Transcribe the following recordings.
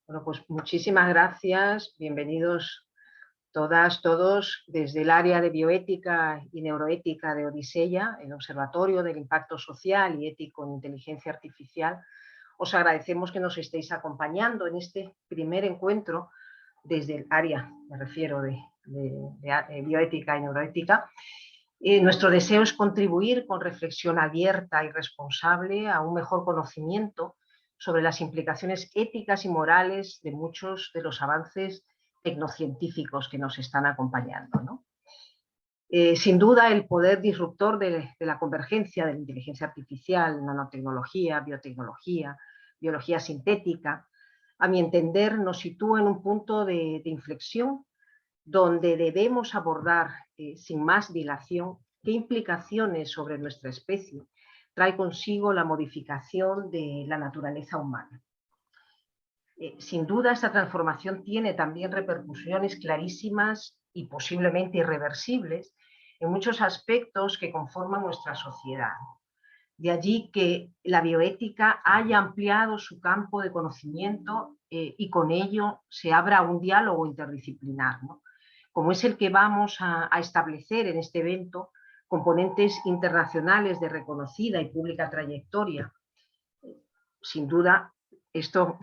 Bueno, pues muchísimas gracias, bienvenidos todas, todos, desde el área de bioética y neuroética de Odisea, el Observatorio del Impacto Social y Ético en Inteligencia Artificial. Os agradecemos que nos estéis acompañando en este primer encuentro desde el área, me refiero, de bioética y neuroética. Nuestro deseo es contribuir con reflexión abierta y responsable a un mejor conocimiento sobre las implicaciones éticas y morales de muchos de los avances tecnocientíficos que nos están acompañando, ¿no? Sin duda, el poder disruptor de la convergencia de la inteligencia artificial, nanotecnología, biotecnología, biología sintética, a mi entender, nos sitúa en un punto de inflexión donde debemos abordar sin más dilación qué implicaciones sobre nuestra especie trae consigo la modificación de la naturaleza humana. Sin duda, esta transformación tiene también repercusiones clarísimas y posiblemente irreversibles en muchos aspectos que conforman nuestra sociedad. De allí que la bioética haya ampliado su campo de conocimiento y con ello se abra un diálogo interdisciplinar, ¿no? Como es el que vamos a establecer en este evento, componentes internacionales de reconocida y pública trayectoria. Sin duda, esto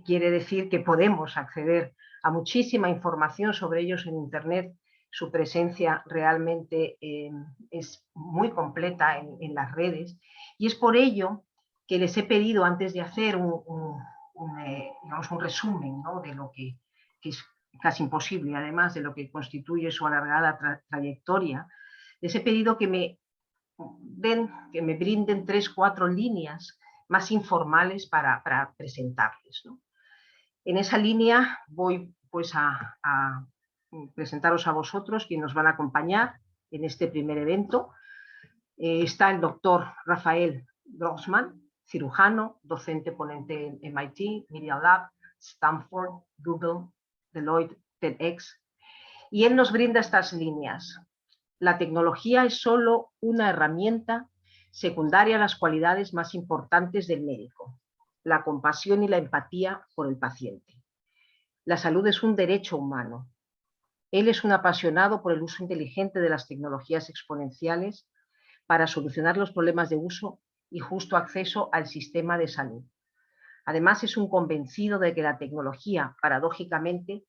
quiere decir que podemos acceder a muchísima información sobre ellos en Internet. Su presencia realmente es muy completa en las redes y es por ello que les he pedido, antes de hacer digamos, un resumen, ¿no?, de lo que es casi imposible, además de lo que constituye su alargada trayectoria, les he pedido que me brinden 3-4 líneas más informales para presentarles, ¿no? En esa línea voy pues a presentaros a vosotros, quienes nos van a acompañar en este primer evento. Está el doctor Rafael Grossman, cirujano, docente ponente en MIT, Media Lab, Stanford, Google, Deloitte, TEDx, y él nos brinda estas líneas. La tecnología es solo una herramienta secundaria a las cualidades más importantes del médico, la compasión y la empatía por el paciente. La salud es un derecho humano. Él es un apasionado por el uso inteligente de las tecnologías exponenciales para solucionar los problemas de uso y justo acceso al sistema de salud. Además, es un convencido de que la tecnología, paradójicamente,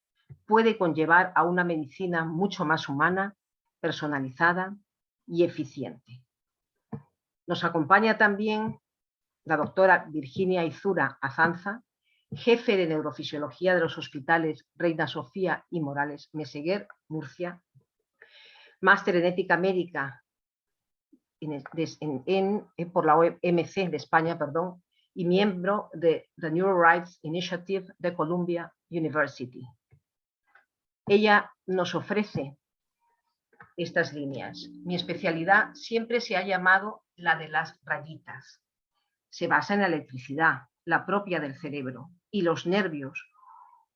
puede conllevar a una medicina mucho más humana, personalizada y eficiente. Nos acompaña también la doctora Virginia Izura Azanza, jefe de neurofisiología de los hospitales Reina Sofía y Morales Meseguer, Murcia, máster en ética médica por la OMC de España, y miembro de The Neuro Rights Initiative de Columbia University. Ella nos ofrece estas líneas. Mi especialidad siempre se ha llamado la de las rayitas. Se basa en la electricidad, la propia del cerebro, y los nervios,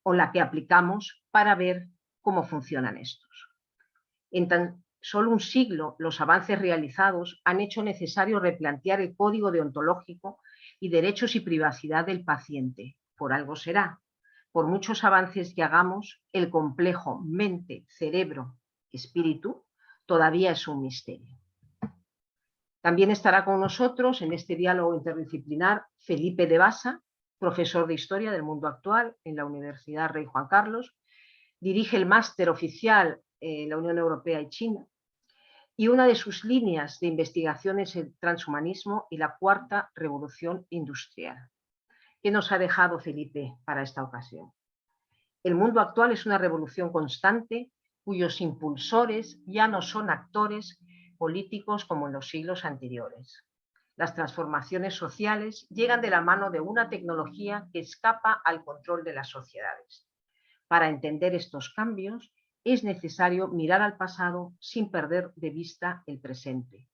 o la que aplicamos para ver cómo funcionan estos. En tan solo un siglo, los avances realizados han hecho necesario replantear el código deontológico y derechos y privacidad del paciente. Por algo será. Por muchos avances que hagamos, el complejo mente, cerebro, espíritu todavía es un misterio. También estará con nosotros en este diálogo interdisciplinar Felipe de Basa, profesor de Historia del Mundo Actual en la Universidad Rey Juan Carlos, dirige el máster oficial en la Unión Europea y China, y una de sus líneas de investigación es el transhumanismo y la cuarta revolución industrial. ¿Qué nos ha dejado Felipe para esta ocasión? El mundo actual es una revolución constante cuyos impulsores ya no son actores políticos como en los siglos anteriores. Las transformaciones sociales llegan de la mano de una tecnología que escapa al control de las sociedades. Para entender estos cambios es necesario mirar al pasado sin perder de vista el presente.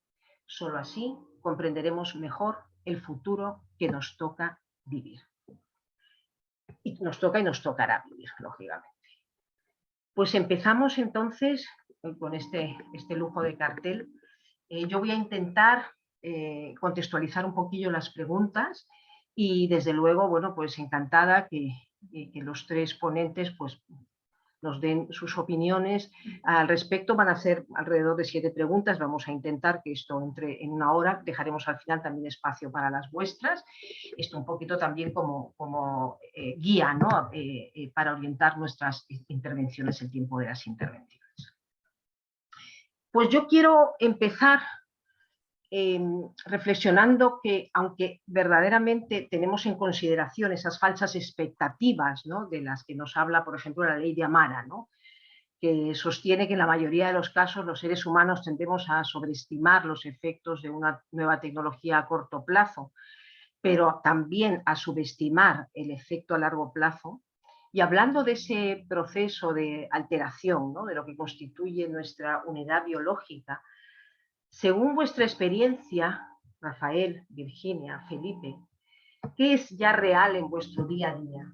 Solo así comprenderemos mejor el futuro que nos toca vivir. Y nos tocará vivir, lógicamente. Pues empezamos entonces con este lujo de cartel. Yo voy a intentar contextualizar un poquillo las preguntas Y desde luego, bueno, pues encantada que los tres ponentes pues nos den sus opiniones. Al respecto van a ser alrededor de 7 preguntas, vamos a intentar que esto entre en 1 hora, dejaremos al final también espacio para las vuestras, esto un poquito también como guía, ¿no? Para orientar nuestras intervenciones, el tiempo de las intervenciones. Pues yo quiero empezar reflexionando que aunque verdaderamente tenemos en consideración esas falsas expectativas, ¿no?, de las que nos habla, por ejemplo, la ley de Amara, ¿no?, que sostiene que en la mayoría de los casos los seres humanos tendemos a sobreestimar los efectos de una nueva tecnología a corto plazo, pero también a subestimar el efecto a largo plazo. Y hablando de ese proceso de alteración, ¿no?, de lo que constituye nuestra unidad biológica, según vuestra experiencia, Rafael, Virginia, Felipe, ¿qué es ya real en vuestro día a día?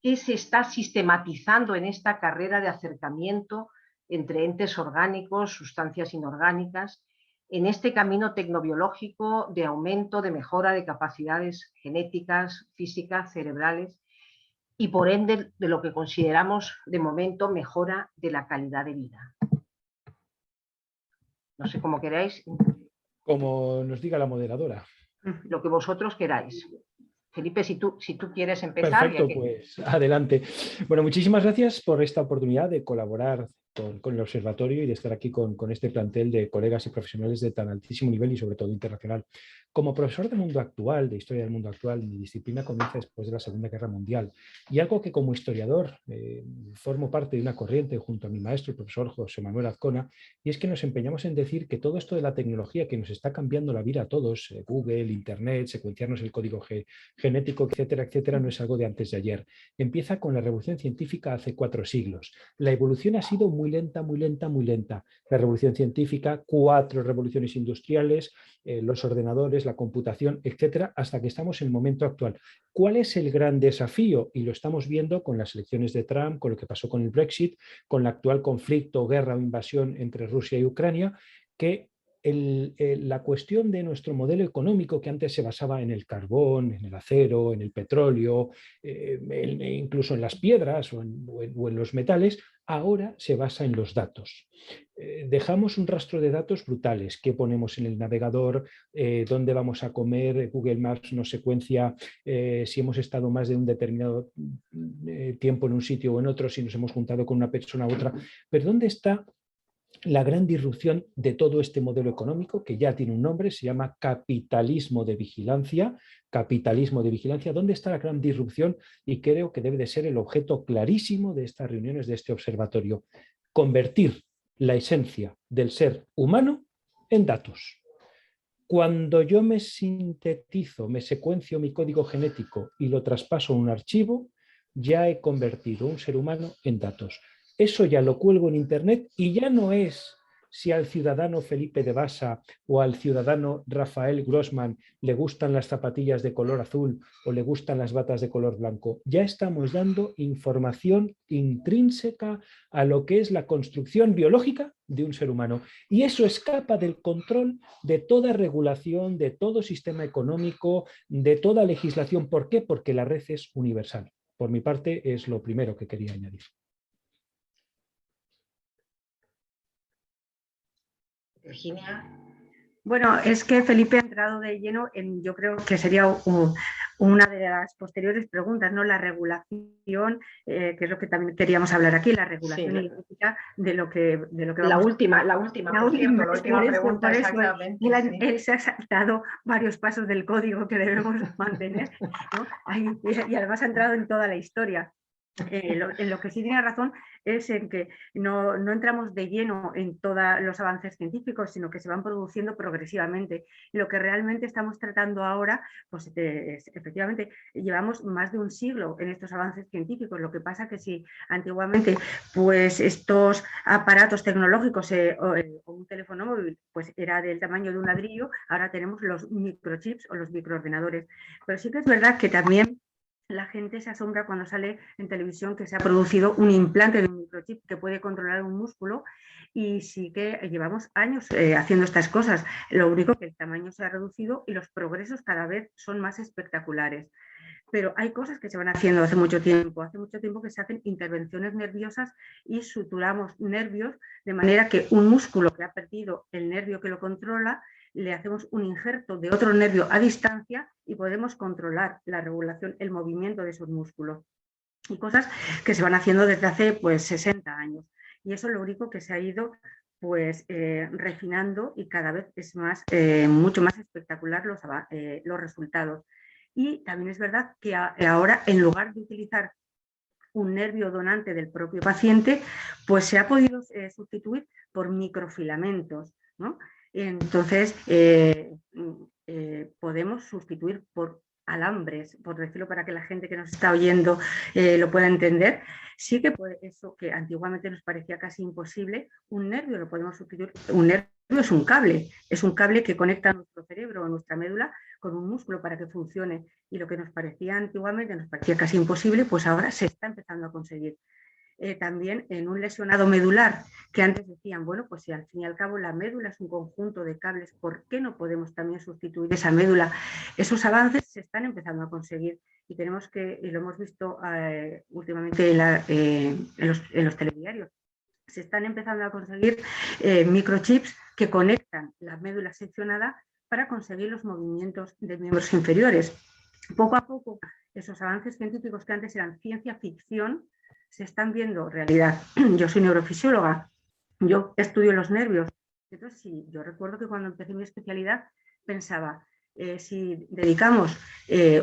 ¿Qué se está sistematizando en esta carrera de acercamiento entre entes orgánicos, sustancias inorgánicas, en este camino tecnobiológico de aumento, de mejora de capacidades genéticas, físicas, cerebrales y por ende de lo que consideramos de momento mejora de la calidad de vida? No sé cómo queráis. Como nos diga la moderadora. Lo que vosotros queráis. Felipe, si tú quieres empezar. Perfecto, pues adelante. Bueno, muchísimas gracias por esta oportunidad de colaborar con el observatorio y de estar aquí con este plantel de colegas y profesionales de tan altísimo nivel y sobre todo internacional. Como profesor del mundo actual, de historia del mundo actual, mi disciplina comienza después de la Segunda Guerra Mundial y algo que como historiador formo parte de una corriente junto a mi maestro, el profesor José Manuel Azcona, y es que nos empeñamos en decir que todo esto de la tecnología que nos está cambiando la vida a todos, Google, Internet, secuenciarnos el código genético, etcétera, etcétera, no es algo de antes de ayer. Empieza con la revolución científica hace 4 siglos. La evolución ha sido muy lenta, muy lenta, muy lenta. La revolución científica, 4 revoluciones industriales, los ordenadores, la computación, etcétera, hasta que estamos en el momento actual. ¿Cuál es el gran desafío? Y lo estamos viendo con las elecciones de Trump, con lo que pasó con el Brexit, con el actual conflicto, guerra o invasión entre Rusia y Ucrania, que la cuestión de nuestro modelo económico, que antes se basaba en el carbón, en el acero, en el petróleo, incluso en las piedras o en los metales, ahora se basa en los datos. Dejamos un rastro de datos brutales. ¿Qué ponemos en el navegador? ¿Dónde vamos a comer? Google Maps nos secuencia si hemos estado más de un determinado tiempo en un sitio o en otro, si nos hemos juntado con una persona u otra. Pero ¿dónde está la gran disrupción de todo este modelo económico, que ya tiene un nombre, se llama capitalismo de vigilancia? Capitalismo de vigilancia, ¿dónde está la gran disrupción? Y creo que debe de ser el objeto clarísimo de estas reuniones, de este observatorio. Convertir la esencia del ser humano en datos. Cuando yo me sintetizo, me secuencio mi código genético y lo traspaso a un archivo, ya he convertido un ser humano en datos. Eso ya lo cuelgo en Internet y ya no es si al ciudadano Felipe de Basa o al ciudadano Rafael Grossman le gustan las zapatillas de color azul o le gustan las batas de color blanco. Ya estamos dando información intrínseca a lo que es la construcción biológica de un ser humano. Y eso escapa del control de toda regulación, de todo sistema económico, de toda legislación. ¿Por qué? Porque la red es universal. Por mi parte, es lo primero que quería añadir. Virginia. Bueno, es que Felipe ha entrado de lleno en, yo creo que sería una de las posteriores preguntas, ¿no? La regulación, que es lo que también queríamos hablar aquí, la regulación y ética de lo que vamos la última pregunta, exactamente. Él se ha saltado varios pasos del código que debemos mantener, ¿no? Y además ha entrado en toda la historia. En lo que sí tiene razón es en que no entramos de lleno en todos los avances científicos, sino que se van produciendo progresivamente. Y lo que realmente estamos tratando ahora, pues efectivamente, llevamos más de un siglo en estos avances científicos. Lo que pasa que si antiguamente pues estos aparatos tecnológicos o un teléfono móvil pues era del tamaño de un ladrillo, ahora tenemos los microchips o los microordenadores. Pero sí que es verdad que también la gente se asombra cuando sale en televisión que se ha producido un implante de un microchip que puede controlar un músculo, y sí que llevamos años haciendo estas cosas. Lo único que el tamaño se ha reducido y los progresos cada vez son más espectaculares. Pero hay cosas que se van haciendo hace mucho tiempo. Hace mucho tiempo que se hacen intervenciones nerviosas y suturamos nervios de manera que un músculo que ha perdido el nervio que lo controla, le hacemos un injerto de otro nervio a distancia y podemos controlar la regulación, el movimiento de esos músculos. Y cosas que se van haciendo desde hace pues 60 años. Y eso es lo único que se ha ido pues refinando, y cada vez es más, mucho más espectacular los resultados. Y también es verdad que ahora, en lugar de utilizar un nervio donante del propio paciente, pues se ha podido sustituir por microfilamentos, ¿no? Entonces, podemos sustituir por alambres, por decirlo para que la gente que nos está oyendo lo pueda entender. Sí que eso que antiguamente nos parecía casi imposible, un nervio lo podemos sustituir. Un nervio es un cable que conecta nuestro cerebro o nuestra médula con un músculo para que funcione, y lo que nos parecía antiguamente, nos parecía casi imposible, pues ahora se está empezando a conseguir. También en un lesionado medular, que antes decían, bueno, pues si al fin y al cabo la médula es un conjunto de cables, ¿por qué no podemos también sustituir esa médula? Esos avances se están empezando a conseguir, y tenemos que, y lo hemos visto últimamente en los telediarios, se están empezando a conseguir microchips que conectan la médula seccionada para conseguir los movimientos de miembros inferiores. Poco a poco, esos avances científicos que antes eran ciencia ficción se están viendo realidad. Yo soy neurofisióloga, yo estudio los nervios. Entonces, sí, yo recuerdo que cuando empecé mi especialidad pensaba, si dedicamos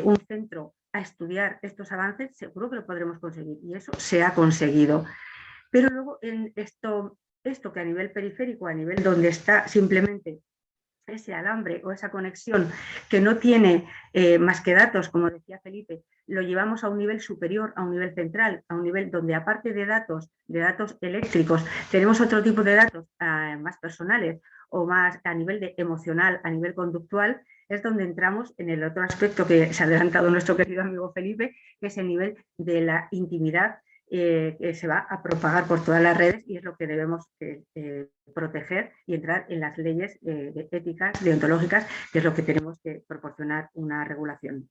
un centro a estudiar estos avances, seguro que lo podremos conseguir, y eso se ha conseguido. Pero luego en esto que a nivel periférico, a nivel donde está simplemente ese alambre o esa conexión que no tiene más que datos, como decía Felipe, lo llevamos a un nivel superior, a un nivel central, a un nivel donde, aparte de datos eléctricos, tenemos otro tipo de datos más personales o más a nivel emocional, a nivel conductual. Es donde entramos en el otro aspecto que se ha adelantado nuestro querido amigo Felipe, que es el nivel de la intimidad, que se va a propagar por todas las redes, y es lo que debemos proteger y entrar en las leyes éticas, deontológicas, que es lo que tenemos que proporcionar una regulación.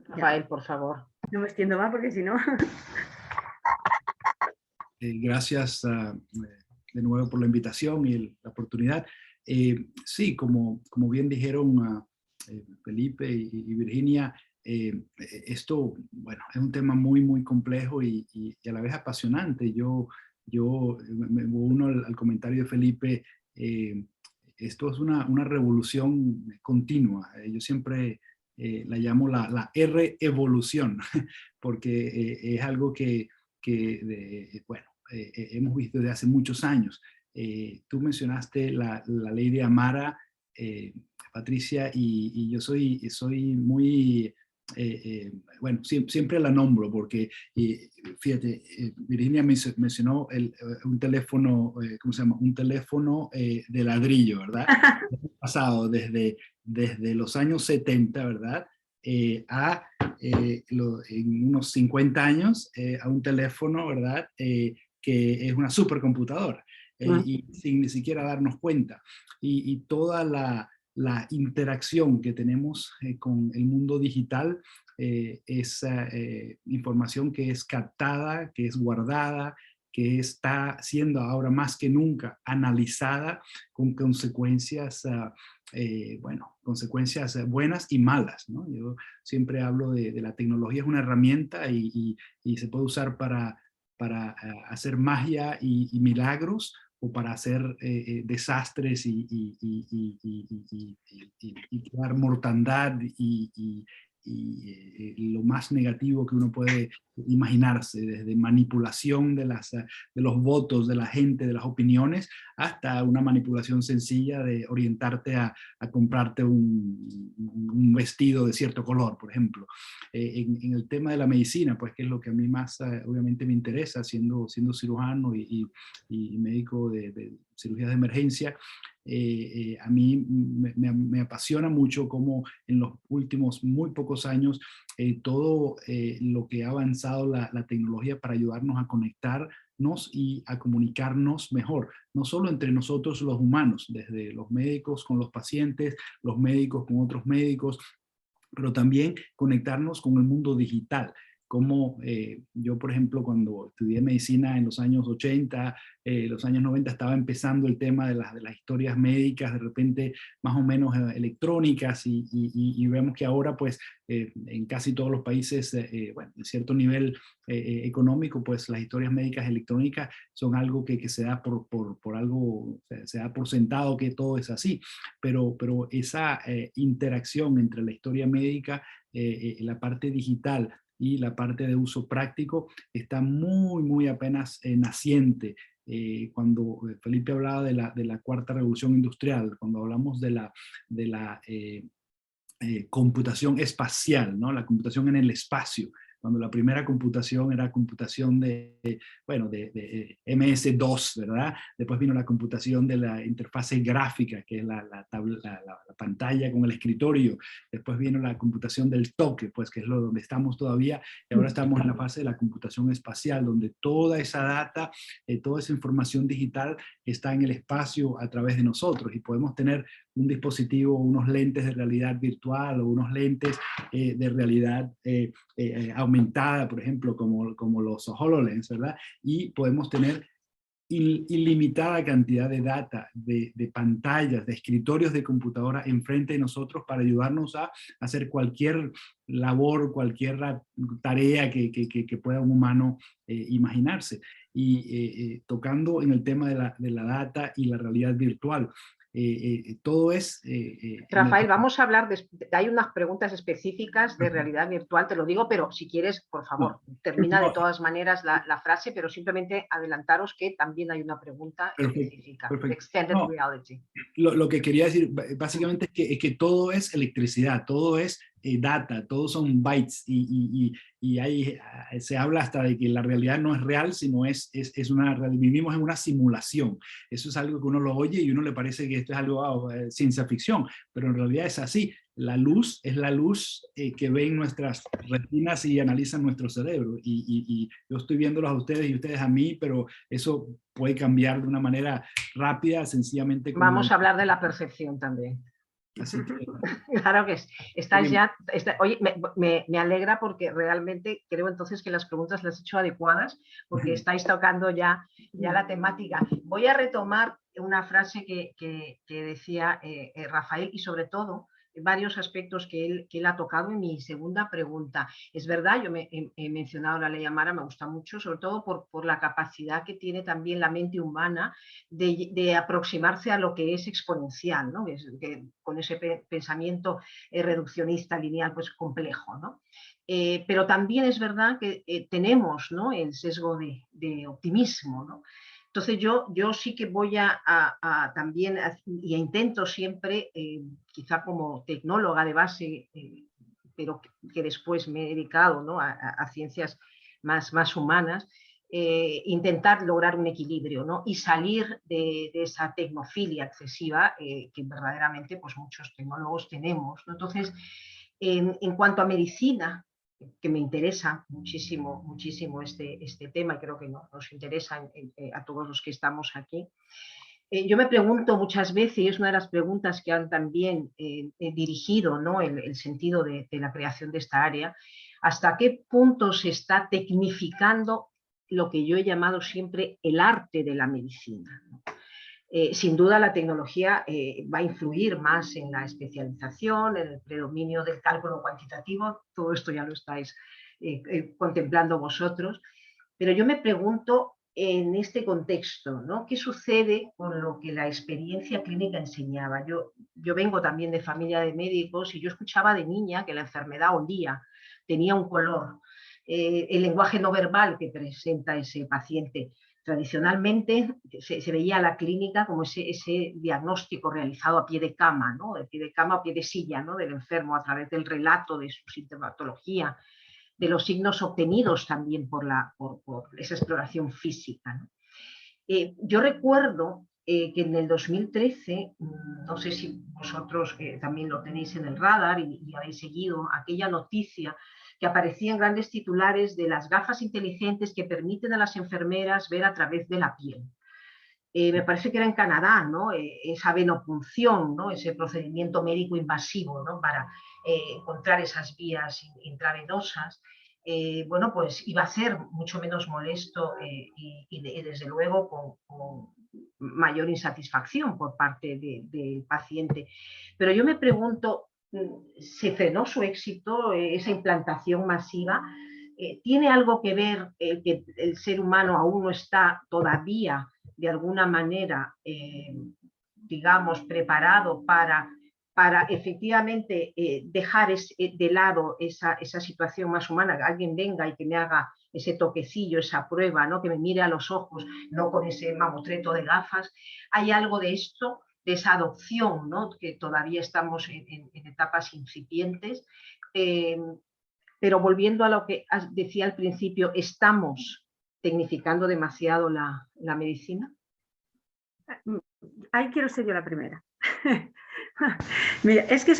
Rafael, por favor. No me extiendo más porque si no... Gracias de nuevo por la invitación y la oportunidad. Sí, como bien dijeron Felipe y Virginia, esto, bueno, es un tema muy, muy complejo y a la vez apasionante. Yo me uno al comentario de Felipe. Esto es una revolución continua. Yo siempre la llamo la R-evolución, porque es algo que bueno, hemos visto desde hace muchos años. Tú mencionaste la ley de Amara, Patricia, y yo soy muy... bueno, siempre la nombro porque, fíjate, Virginia mencionó un teléfono, ¿cómo se llama? Un teléfono de ladrillo, ¿verdad? Pasado desde los años 70, ¿verdad? En unos 50 años a un teléfono, ¿verdad? Que es una supercomputadora, y sin ni siquiera darnos cuenta. Y toda la interacción que tenemos con el mundo digital es información que es captada, que es guardada, que está siendo ahora más que nunca analizada con consecuencias, bueno, consecuencias buenas y malas, ¿no? Yo siempre hablo de la tecnología es una herramienta y se puede usar para hacer magia y milagros, o para hacer desastres y crear mortandad y lo más negativo que uno puede imaginarse, desde manipulación de los votos de la gente, de las opiniones, hasta una manipulación sencilla de orientarte a comprarte un vestido de cierto color, por ejemplo. En el tema de la medicina, pues que es lo que a mí más obviamente me interesa, siendo cirujano y médico de cirugías de emergencia. A mí me apasiona mucho cómo en los últimos muy pocos años todo lo que ha avanzado la tecnología para ayudarnos a conectarnos y a comunicarnos mejor, no solo entre nosotros los humanos, desde los médicos con los pacientes, los médicos con otros médicos, pero también conectarnos con el mundo digital. Como yo, por ejemplo, cuando estudié medicina en los años 80, los años 90, estaba empezando el tema de las historias médicas, de repente más o menos electrónicas, y vemos que ahora, pues, en casi todos los países, bueno, en cierto nivel económico, pues las historias médicas electrónicas son algo que se da por algo, se da por sentado que todo es así, pero esa interacción entre la historia médica, la parte digital, y la parte de uso práctico está muy apenas naciente. Cuando Felipe hablaba de la cuarta revolución industrial, cuando hablamos de la computación espacial, ¿no? La computación en el espacio, cuando la primera computación era computación de MS-2, ¿verdad? Después vino la computación de la interfase gráfica, que es la pantalla con el escritorio. Después vino la computación del toque, pues, que es donde estamos todavía. Y ahora estamos en la fase de la computación espacial, donde toda esa data, toda esa información digital está en el espacio a través de nosotros, y podemos tener un dispositivo, unos lentes de realidad virtual o unos lentes de realidad aumentada, por ejemplo, como los HoloLens, ¿verdad? Y podemos tener ilimitada cantidad de data, de pantallas, de escritorios de computadora enfrente de nosotros para ayudarnos a hacer cualquier labor, cualquier tarea que pueda un humano imaginarse. Y tocando en el tema de la data y la realidad virtual, todo es... Rafael, vamos a hablar, hay unas preguntas específicas de realidad virtual, te lo digo, pero si quieres, por favor, termina de todas maneras la frase, pero simplemente adelantaros que también hay una pregunta específica. Perfecto. Extended reality. Lo que quería decir básicamente es que todo es electricidad, todo es data, todos son bytes, y ahí se habla hasta de que la realidad no es real, sino vivimos en una simulación. Eso es algo que uno lo oye y uno le parece que esto es algo ciencia ficción, pero en realidad es así. La luz es la luz que ven nuestras retinas y analizan nuestro cerebro, y yo estoy viéndolos a ustedes y ustedes a mí, pero eso puede cambiar de una manera rápida, sencillamente. Vamos a hablar de la percepción también. Así que, claro que estáis ya... Oye, me alegra porque realmente creo entonces que las preguntas las he hecho adecuadas, porque estáis tocando ya la temática. Voy a retomar una frase que decía Rafael, y sobre todo varios aspectos que él ha tocado en mi segunda pregunta. Es verdad, yo he mencionado la ley Amara, me gusta mucho, sobre todo por la capacidad que tiene también la mente humana de aproximarse a lo que es exponencial, ¿no? Con ese pensamiento reduccionista, lineal, pues complejo, ¿no? Pero también es verdad que tenemos, ¿no?, el sesgo de optimismo, ¿no? Entonces yo sí que voy a también, y intento siempre, quizá como tecnóloga de base, pero que después me he dedicado, ¿no?, a ciencias más humanas, intentar lograr un equilibrio, ¿no?, y salir de esa tecnofilia excesiva que verdaderamente pues, muchos tecnólogos tenemos, ¿no? Entonces, en cuanto a medicina, que me interesa muchísimo este tema, y creo que nos interesa a todos los que estamos aquí. Yo me pregunto muchas veces, y es una de las preguntas que han también dirigido, ¿no?, el sentido de la creación de esta área, hasta qué punto se está tecnificando lo que yo he llamado siempre el arte de la medicina, ¿no? Sin duda la tecnología va a influir más en la especialización, en el predominio del cálculo cuantitativo, todo esto ya lo estáis contemplando vosotros, pero yo me pregunto en este contexto, ¿no?, ¿qué sucede con lo que la experiencia clínica enseñaba? Yo vengo también de familia de médicos y yo escuchaba de niña que la enfermedad olía, tenía un color, el lenguaje no verbal que presenta ese paciente. Tradicionalmente se veía la clínica como ese diagnóstico realizado a pie de cama, ¿no?, de pie de cama o pie de silla, ¿no?, del enfermo, a través del relato de su sintomatología, de los signos obtenidos también por esa exploración física, ¿no? Yo recuerdo que en el 2013, no sé si vosotros también lo tenéis en el radar y habéis seguido aquella noticia que aparecía en grandes titulares de las gafas inteligentes que permiten a las enfermeras ver a través de la piel. Me parece que era en Canadá, ¿no? Esa venopunción, ¿no? Ese procedimiento médico invasivo, ¿no? Para encontrar esas vías intravenosas. Bueno, pues iba a ser mucho menos molesto y desde luego con mayor insatisfacción por parte del paciente. Pero yo me pregunto, ¿se frenó su éxito, esa implantación masiva? ¿Tiene algo que ver que el ser humano aún no está todavía de alguna manera, digamos, preparado para efectivamente dejar de lado esa situación más humana, que alguien venga y que me haga ese toquecillo, esa prueba, ¿no? Que me mire a los ojos, no con ese mamotreto de gafas? ¿Hay algo de esto, de esa adopción, ¿no? Que todavía estamos en etapas incipientes? Pero volviendo a lo que decía al principio, ¿estamos tecnificando demasiado la medicina? Ahí quiero ser yo la primera. Mira, es que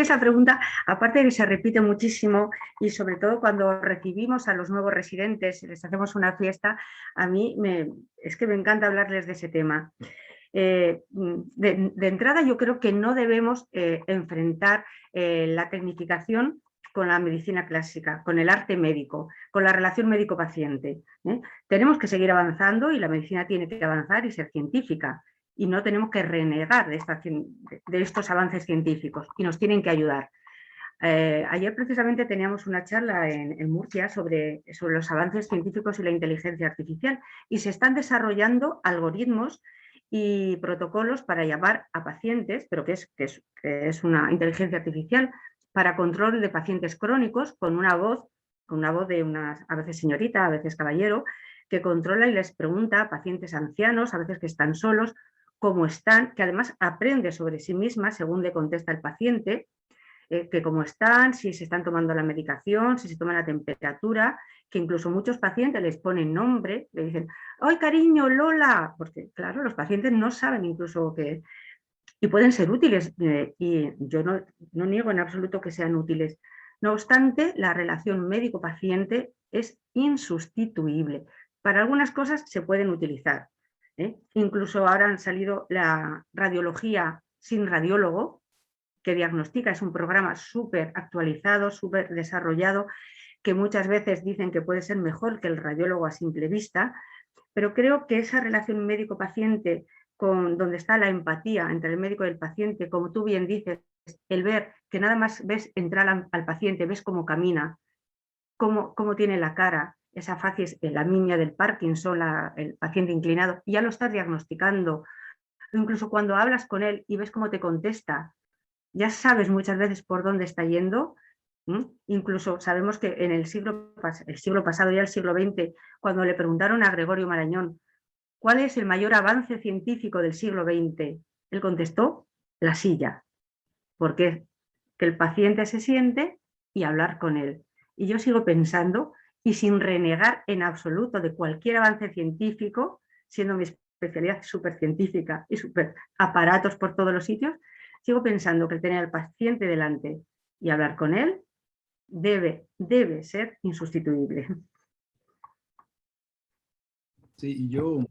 esa pregunta, aparte de que se repite muchísimo y sobre todo cuando recibimos a los nuevos residentes y les hacemos una fiesta, a mí es que me encanta hablarles de ese tema. De entrada yo creo que no debemos enfrentar la tecnificación con la medicina clásica, con el arte médico, con la relación médico-paciente. Tenemos que seguir avanzando y la medicina tiene que avanzar y ser científica. Y no tenemos que renegar de estos avances científicos y nos tienen que ayudar. Ayer precisamente teníamos una charla en Murcia sobre los avances científicos y la inteligencia artificial y se están desarrollando algoritmos y protocolos para llamar a pacientes, pero que es una inteligencia artificial, para control de pacientes crónicos con una voz de a veces señorita, a veces caballero, que controla y les pregunta a pacientes ancianos, a veces que están solos, cómo están, que además aprende sobre sí misma según le contesta el paciente, que cómo están, si se están tomando la medicación, si se toma la temperatura, que incluso muchos pacientes les ponen nombre, le dicen, ¡ay, cariño, Lola! Porque claro, los pacientes no saben incluso que... Y pueden ser útiles, y yo no niego en absoluto que sean útiles. No obstante, la relación médico-paciente es insustituible. Para algunas cosas se pueden utilizar. Incluso ahora han salido la radiología sin radiólogo, que diagnostica, es un programa súper actualizado, súper desarrollado, que muchas veces dicen que puede ser mejor que el radiólogo a simple vista, pero creo que esa relación médico-paciente, donde está la empatía entre el médico y el paciente, como tú bien dices, el ver que nada más ves entrar al paciente, ves cómo camina, cómo tiene la cara, esa facies, la anemia del Parkinson, el paciente inclinado, y ya lo estás diagnosticando. Incluso cuando hablas con él y ves cómo te contesta, ya sabes muchas veces por dónde está yendo. Incluso sabemos que en el siglo pasado, ya el siglo XX, cuando le preguntaron a Gregorio Marañón ¿cuál es el mayor avance científico del siglo XX? Él contestó, la silla, porque que el paciente se siente y hablar con él. Y yo sigo pensando, y sin renegar en absoluto de cualquier avance científico, siendo mi especialidad súper científica y súper aparatos por todos los sitios, sigo pensando que tener al paciente delante y hablar con él debe ser insustituible. Sí, y yo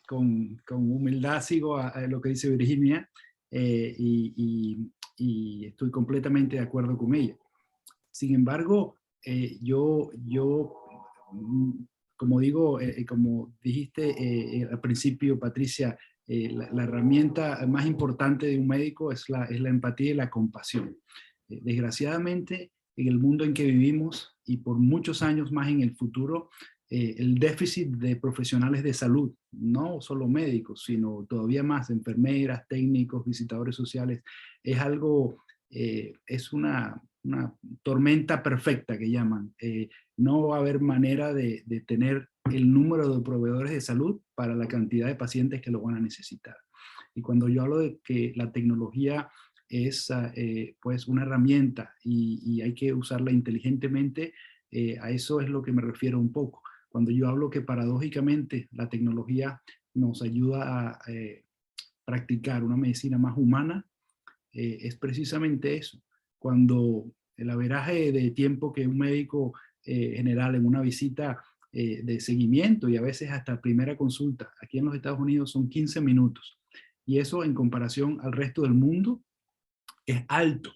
con humildad sigo a lo que dice Virginia y estoy completamente de acuerdo con ella. Sin embargo, yo como digo, como dijiste al principio, Patricia, la herramienta más importante de un médico es la empatía y la compasión. Desgraciadamente, en el mundo en que vivimos y por muchos años más en el futuro, el déficit de profesionales de salud, no solo médicos, sino todavía más enfermeras, técnicos, visitadores sociales, es algo, es una tormenta perfecta que llaman. No va a haber manera de tener el número de proveedores de salud para la cantidad de pacientes que lo van a necesitar. Y cuando yo hablo de que la tecnología es pues una herramienta y hay que usarla inteligentemente, a eso es lo que me refiero un poco. Cuando yo hablo que paradójicamente la tecnología nos ayuda a practicar una medicina más humana, es precisamente eso. Cuando el averaje de tiempo que un médico general en una visita de seguimiento y a veces hasta primera consulta aquí en los Estados Unidos son 15 minutos. Y eso en comparación al resto del mundo es alto.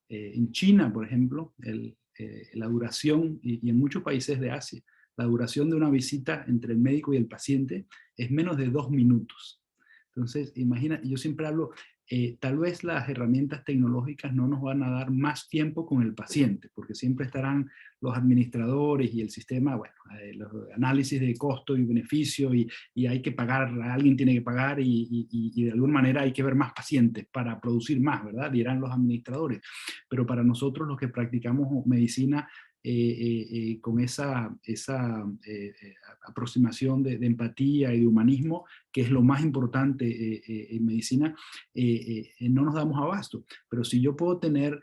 En China, por ejemplo, la duración, y en muchos países de Asia, la duración de una visita entre el médico y el paciente es menos de 2 minutos. Entonces, imagina, yo siempre hablo, tal vez las herramientas tecnológicas no nos van a dar más tiempo con el paciente, porque siempre estarán los administradores y el sistema, bueno, los análisis de costo y beneficio, y hay que pagar, alguien tiene que pagar, y de alguna manera hay que ver más pacientes para producir más, ¿verdad? Dirán los administradores. Pero para nosotros los que practicamos medicina, con esa aproximación de empatía y de humanismo, que es lo más importante en medicina, no nos damos abasto. Pero si yo puedo tener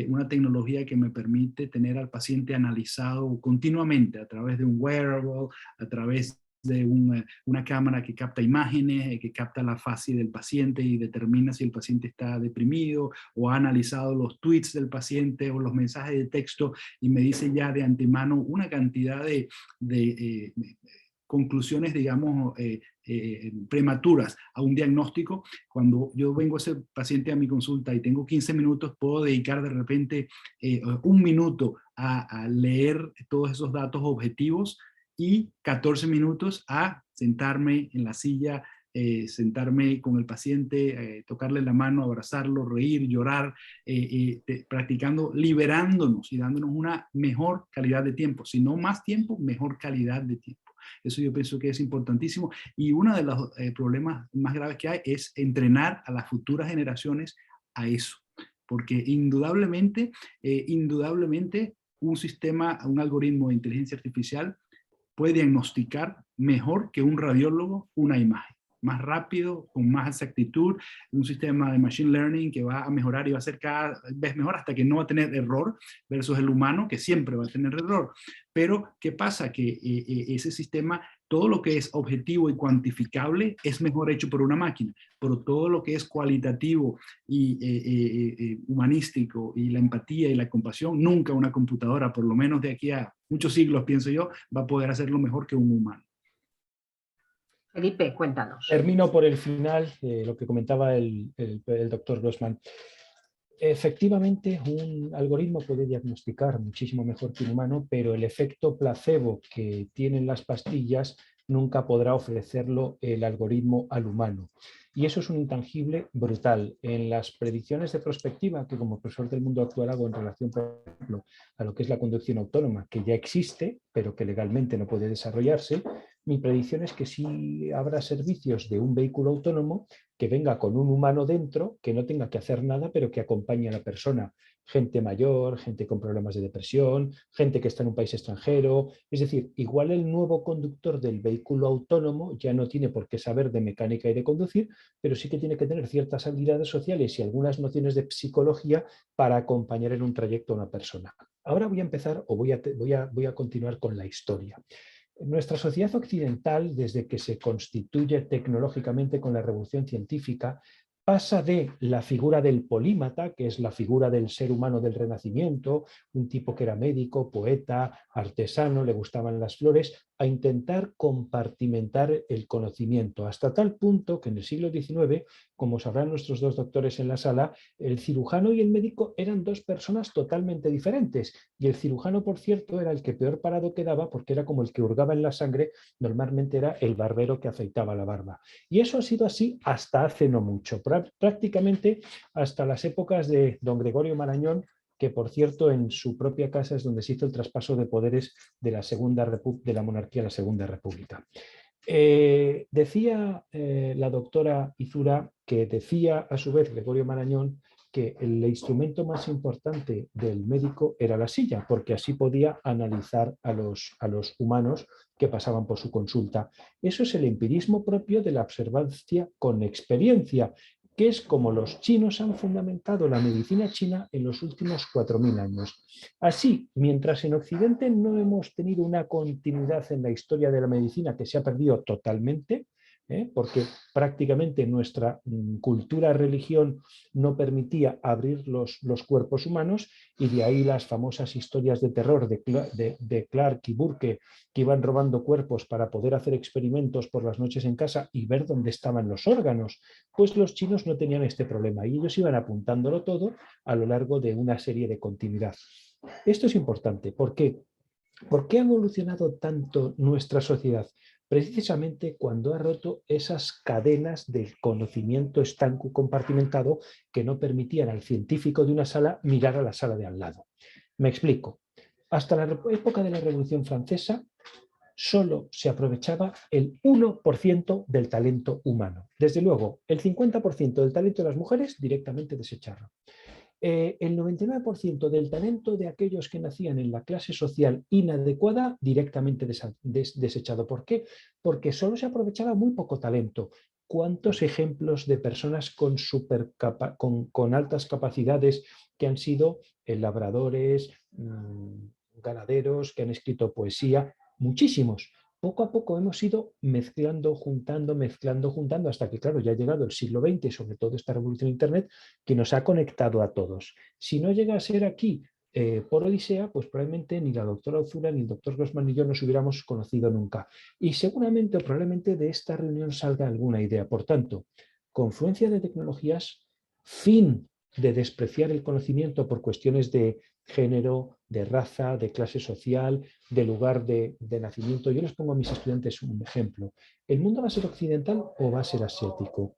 una tecnología que me permite tener al paciente analizado continuamente a través de un wearable, a través de una cámara que capta imágenes, que capta la fase del paciente y determina si el paciente está deprimido, o ha analizado los tweets del paciente o los mensajes de texto y me dice ya de antemano una cantidad de conclusiones, digamos, prematuras a un diagnóstico. Cuando yo vengo a ese paciente a mi consulta y tengo 15 minutos, puedo dedicar de repente 1 minuto a leer todos esos datos objetivos y 14 minutos a sentarme en la silla, sentarme con el paciente, tocarle la mano, abrazarlo, reír, llorar, practicando, liberándonos y dándonos una mejor calidad de tiempo. Si no más tiempo, mejor calidad de tiempo. Eso yo pienso que es importantísimo, y uno de los problemas más graves que hay es entrenar a las futuras generaciones a eso, porque indudablemente un sistema, un algoritmo de inteligencia artificial puede diagnosticar mejor que un radiólogo una imagen, más rápido, con más exactitud, un sistema de machine learning que va a mejorar y va a ser cada vez mejor hasta que no va a tener error, versus el humano que siempre va a tener error. Pero, ¿qué pasa? Que ese sistema, todo lo que es objetivo y cuantificable es mejor hecho por una máquina, pero todo lo que es cualitativo y humanístico, y la empatía y la compasión, nunca una computadora, por lo menos de aquí a muchos siglos, pienso yo, va a poder hacerlo mejor que un humano. Felipe, cuéntanos. Termino por el final, lo que comentaba el doctor Grossman. Efectivamente, un algoritmo puede diagnosticar muchísimo mejor que un humano, pero el efecto placebo que tienen las pastillas nunca podrá ofrecerlo el algoritmo al humano. Y eso es un intangible brutal. En las predicciones de prospectiva, que como profesor del mundo actual hago en relación, por ejemplo, a lo que es la conducción autónoma, que ya existe, pero que legalmente no puede desarrollarse, mi predicción es que sí habrá servicios de un vehículo autónomo que venga con un humano dentro, que no tenga que hacer nada, pero que acompañe a la persona. Gente mayor, gente con problemas de depresión, gente que está en un país extranjero. Es decir, igual el nuevo conductor del vehículo autónomo ya no tiene por qué saber de mecánica y de conducir, pero sí que tiene que tener ciertas habilidades sociales y algunas nociones de psicología para acompañar en un trayecto a una persona. Ahora voy a empezar, o voy a continuar con la historia. Nuestra sociedad occidental, desde que se constituye tecnológicamente con la revolución científica, pasa de la figura del polímata, que es la figura del ser humano del Renacimiento, un tipo que era médico, poeta, artesano, le gustaban las flores, a intentar compartimentar el conocimiento, hasta tal punto que en el siglo XIX, como sabrán nuestros dos doctores en la sala, el cirujano y el médico eran dos personas totalmente diferentes, y el cirujano, por cierto, era el que peor parado quedaba porque era como el que hurgaba en la sangre, normalmente era el barbero que afeitaba la barba. Y eso ha sido así hasta hace no mucho, prácticamente hasta las épocas de don Gregorio Marañón, que por cierto en su propia casa es donde se hizo el traspaso de poderes de la monarquía a la Segunda República. Decía la doctora Izura, que decía a su vez Gregorio Marañón, que el instrumento más importante del médico era la silla, porque así podía analizar a los humanos que pasaban por su consulta. Eso es el empirismo propio de la observancia con experiencia, que es como los chinos han fundamentado la medicina china en los últimos 4000 años. Así, mientras en Occidente no hemos tenido una continuidad en la historia de la medicina, que se ha perdido totalmente, porque prácticamente nuestra cultura religión no permitía abrir los cuerpos humanos, y de ahí las famosas historias de terror de Clark y Burke, que iban robando cuerpos para poder hacer experimentos por las noches en casa y ver dónde estaban los órganos. Pues los chinos no tenían este problema y ellos iban apuntándolo todo a lo largo de una serie de continuidad. Esto es importante. ¿Por qué? ¿Por qué ha evolucionado tanto nuestra sociedad? Precisamente cuando ha roto esas cadenas del conocimiento estanco compartimentado que no permitían al científico de una sala mirar a la sala de al lado. Me explico. Hasta la época de la Revolución Francesa solo se aprovechaba el 1% del talento humano. Desde luego, el 50% del talento de las mujeres directamente desecharlo. El 99% del talento de aquellos que nacían en la clase social inadecuada directamente desechado. ¿Por qué? Porque solo se aprovechaba muy poco talento. ¿Cuántos ejemplos de personas con altas capacidades que han sido labradores, ganaderos, que han escrito poesía? Muchísimos. Poco a poco hemos ido mezclando, juntando, hasta que, claro, ya ha llegado el siglo XX, sobre todo esta revolución de Internet, que nos ha conectado a todos. Si no llega a ser aquí por Odisea, pues probablemente ni la doctora Ozura, ni el doctor Grossman, ni yo nos hubiéramos conocido nunca. Y seguramente o probablemente de esta reunión salga alguna idea. Por tanto, confluencia de tecnologías, fin de despreciar el conocimiento por cuestiones de género, de raza, de clase social, de lugar de nacimiento. Yo les pongo a mis estudiantes un ejemplo. ¿El mundo va a ser occidental o va a ser asiático?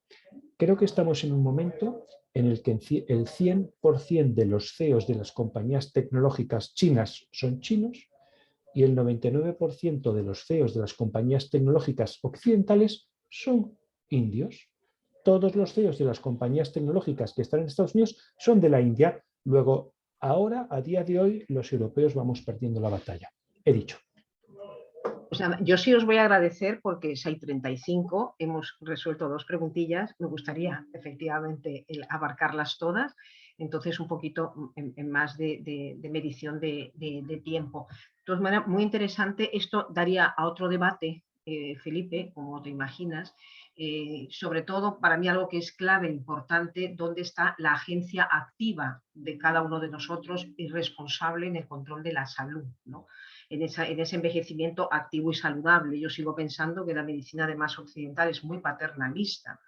Creo que estamos en un momento en el que el 100% de los CEOs de las compañías tecnológicas chinas son chinos y el 99% de los CEOs de las compañías tecnológicas occidentales son indios. Todos los CEOs de las compañías tecnológicas que están en Estados Unidos son de la India. Luego, ahora, a día de hoy, los europeos vamos perdiendo la batalla. He dicho. O sea, yo sí os voy a agradecer porque 6:35, hemos resuelto 2 preguntillas, me gustaría efectivamente abarcarlas todas, entonces un poquito en más de medición de tiempo. De todas maneras, muy interesante, esto daría a otro debate, Felipe, como te imaginas, sobre todo para mí algo que es clave, importante, dónde está la agencia activa de cada uno de nosotros y responsable en el control de la salud, ¿no? En ese envejecimiento activo y saludable. Yo sigo pensando que la medicina además occidental es muy paternalista.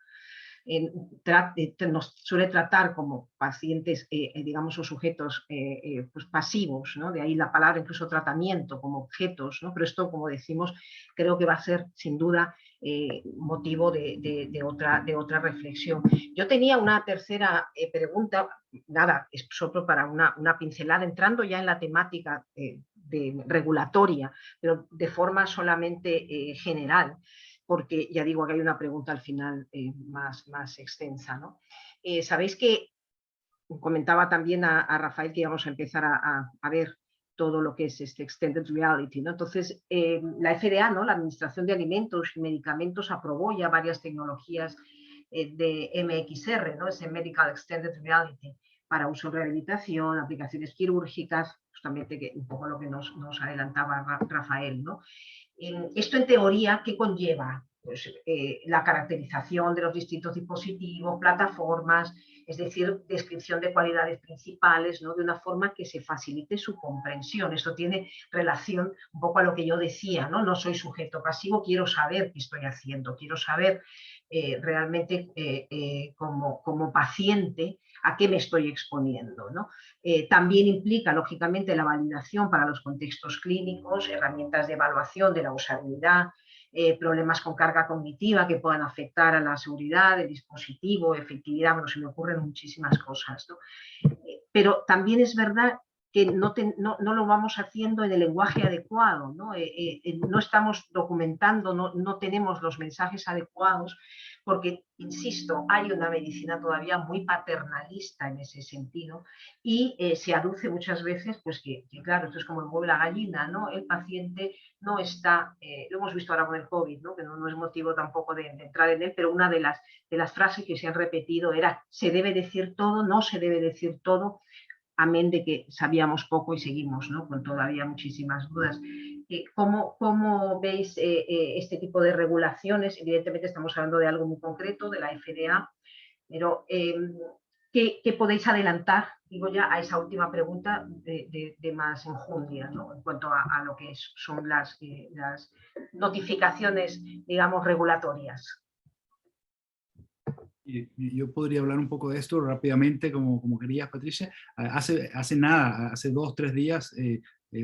Nos suele tratar como pacientes, digamos, o sujetos pues pasivos, ¿no? De ahí la palabra incluso tratamiento, como objetos, ¿no? Pero esto, como decimos, creo que va a ser sin duda motivo de otra reflexión. Yo tenía una tercera pregunta, nada, es solo para una pincelada, entrando ya en la temática regulatoria, pero de forma solamente general, porque ya digo que hay una pregunta al final más extensa, ¿no? Sabéis que comentaba también a Rafael que íbamos a empezar a ver todo lo que es este Extended Reality, ¿no? Entonces, la FDA, ¿no? La Administración de Alimentos y Medicamentos, aprobó ya varias tecnologías de MXR, ¿no? Ese Medical Extended Reality, para uso en rehabilitación, aplicaciones quirúrgicas, justamente que un poco lo que nos adelantaba Rafael, ¿no? Esto en teoría, ¿qué conlleva? Pues, la caracterización de los distintos dispositivos, plataformas, es decir, descripción de cualidades principales, ¿no? De una forma que se facilite su comprensión. Esto tiene relación un poco a lo que yo decía, ¿no? No soy sujeto pasivo, quiero saber qué estoy haciendo, quiero saber realmente como paciente a qué me estoy exponiendo, ¿no? También implica, lógicamente, la validación para los contextos clínicos, herramientas de evaluación de la usabilidad, problemas con carga cognitiva que puedan afectar a la seguridad del dispositivo, efectividad, bueno, se me ocurren muchísimas cosas, ¿no? Pero también es verdad que no lo vamos haciendo en el lenguaje adecuado, ¿no? No estamos documentando, no tenemos los mensajes adecuados, porque, insisto, hay una medicina todavía muy paternalista en ese sentido y se aduce muchas veces, pues que claro, esto es como el huevo y la gallina, ¿no? El paciente no está, lo hemos visto ahora con el COVID, ¿no? Que no es motivo tampoco de entrar en él, pero una de las frases que se han repetido era: se debe decir todo, no se debe decir todo, amén de que sabíamos poco y seguimos, ¿no? Con todavía muchísimas dudas. ¿Cómo veis este tipo de regulaciones? Evidentemente estamos hablando de algo muy concreto, de la FDA, pero ¿qué podéis adelantar, digo ya, a esa última pregunta de más enjundia, ¿no? En cuanto a lo que son las notificaciones, digamos, regulatorias? Yo podría hablar un poco de esto rápidamente, como querías, Patricia. Hace nada, hace 2 o 3 días,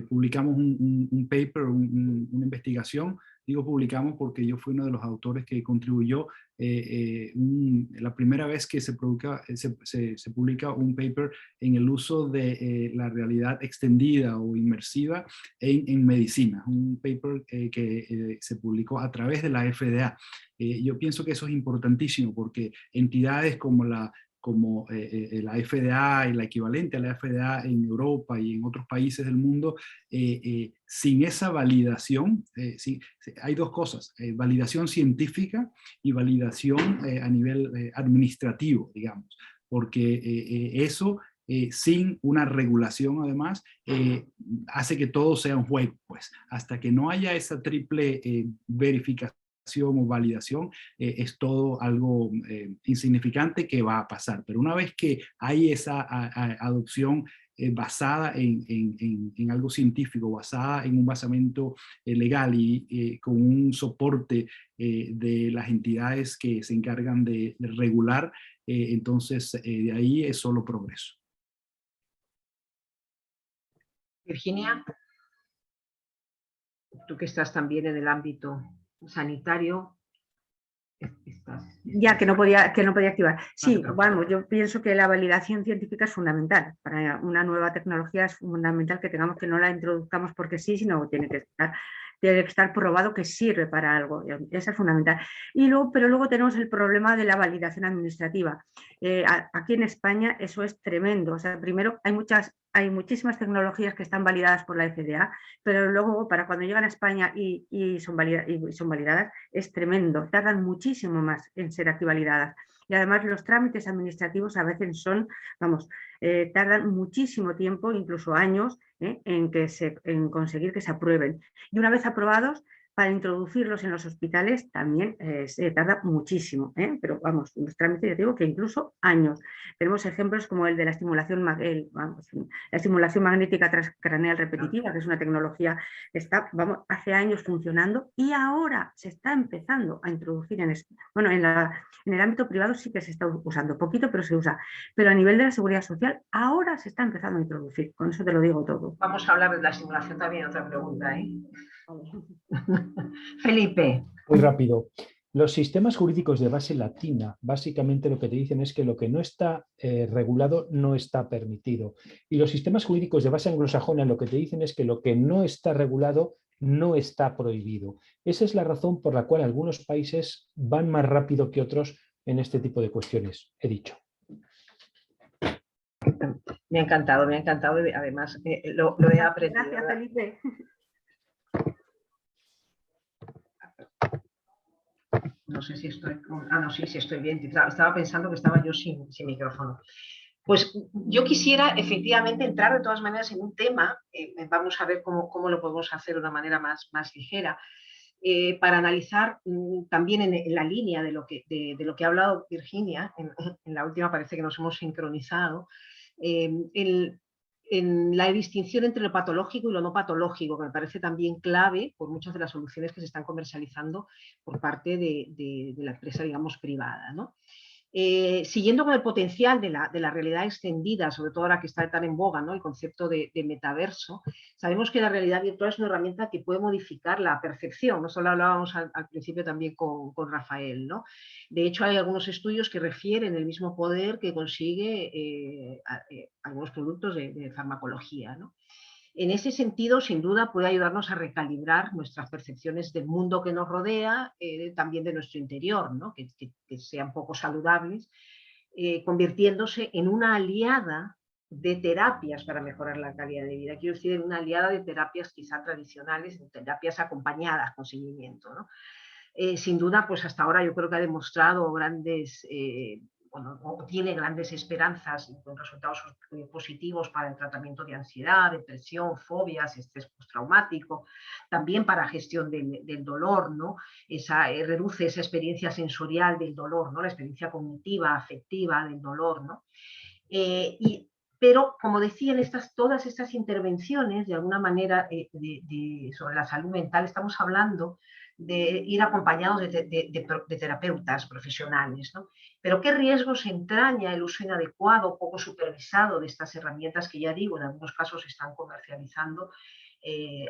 publicamos un paper, una investigación. Digo publicamos porque yo fui uno de los autores que contribuyó la primera vez que se publica un paper en el uso de la realidad extendida o inmersiva en medicina. Un paper que se publicó a través de la FDA. Yo pienso que eso es importantísimo porque entidades como la FDA y la equivalente a la FDA en Europa y en otros países del mundo, sin esa validación, hay 2 cosas, validación científica y validación a nivel administrativo, digamos, porque eso sin una regulación además, hace que todo sea un juego, pues, hasta que no haya esa triple verificación o validación, es todo algo insignificante que va a pasar. Pero una vez que hay esa adopción basada en algo científico, basada en un basamento legal y con un soporte de las entidades que se encargan de regular, entonces de ahí es solo progreso. Virginia, tú que estás también en el ámbito sanitario. Ya, que no podía activar. Sí, vamos, yo pienso que la validación científica es fundamental. Para una nueva tecnología es fundamental que no la introduzcamos porque sí, sino tiene que estar probado que sirve para algo. Esa es fundamental. Pero luego tenemos el problema de la validación administrativa. Aquí en España eso es tremendo. O sea, primero hay muchísimas tecnologías que están validadas por la FDA, pero luego para cuando llegan a España y son validadas es tremendo. Tardan muchísimo más en ser aquí validadas. Y además los trámites administrativos a veces tardan muchísimo tiempo, incluso años, en conseguir que se aprueben. Y una vez aprobados, para introducirlos en los hospitales también se tarda muchísimo, pero vamos, los trámites, ya digo que incluso años. Tenemos ejemplos como el de la estimulación magnética transcraneal repetitiva, que es una tecnología que está hace años funcionando y ahora se está empezando a introducir en el ámbito privado sí que se está usando, poquito, pero se usa. Pero a nivel de la seguridad social ahora se está empezando a introducir, con eso te lo digo todo. Vamos a hablar de la simulación también, otra pregunta, Felipe. Muy rápido. Los sistemas jurídicos de base latina, básicamente lo que te dicen es que lo que no está regulado no está permitido. Y los sistemas jurídicos de base anglosajona lo que te dicen es que lo que no está regulado no está prohibido. Esa es la razón por la cual algunos países van más rápido que otros en este tipo de cuestiones, he dicho. Me ha encantado, además lo he aprendido. Gracias, Felipe. No sé si estoy... no, sí estoy bien. Estaba pensando que estaba yo sin micrófono. Pues yo quisiera efectivamente entrar de todas maneras en un tema, vamos a ver cómo lo podemos hacer de una manera más ligera, para analizar también en la línea de lo que ha hablado Virginia, en la última parece que nos hemos sincronizado, en la distinción entre lo patológico y lo no patológico, que me parece también clave por muchas de las soluciones que se están comercializando por parte de la empresa, digamos, privada, ¿no? Siguiendo con el potencial de la realidad extendida, sobre todo ahora que está tan en boga, ¿no?, el concepto de metaverso, sabemos que la realidad virtual es una herramienta que puede modificar la percepción. Nosotros lo hablábamos al principio también con Rafael, ¿no? De hecho, hay algunos estudios que refieren el mismo poder que consigue algunos productos de farmacología, ¿no? En ese sentido, sin duda, puede ayudarnos a recalibrar nuestras percepciones del mundo que nos rodea, también de nuestro interior, ¿no?, que sean poco saludables, convirtiéndose en una aliada de terapias para mejorar la calidad de vida. Quiero decir, en una aliada de terapias quizá tradicionales, de terapias acompañadas con seguimiento, ¿no? Sin duda, pues hasta ahora yo creo que ha demostrado grandes bueno, no tiene grandes esperanzas con resultados positivos para el tratamiento de ansiedad, depresión, fobias, estrés postraumático, también para gestión del dolor, ¿no? Reduce esa experiencia sensorial del dolor, ¿no? La experiencia cognitiva, afectiva del dolor, ¿no? Pero, como decía, todas estas intervenciones, de alguna manera, sobre la salud mental, estamos hablando de ir acompañados de terapeutas profesionales, ¿no? Pero ¿qué riesgos entraña el uso inadecuado, poco supervisado de estas herramientas que, ya digo, en algunos casos se están comercializando,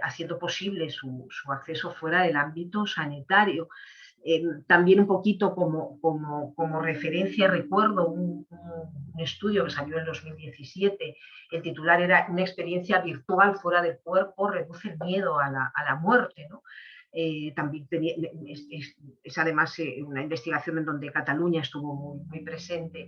haciendo posible su acceso fuera del ámbito sanitario? También un poquito como referencia, recuerdo un estudio que salió en 2017, el titular era "Una experiencia virtual fuera del cuerpo reduce el miedo a la muerte", ¿no? También es además una investigación en donde Cataluña estuvo muy presente.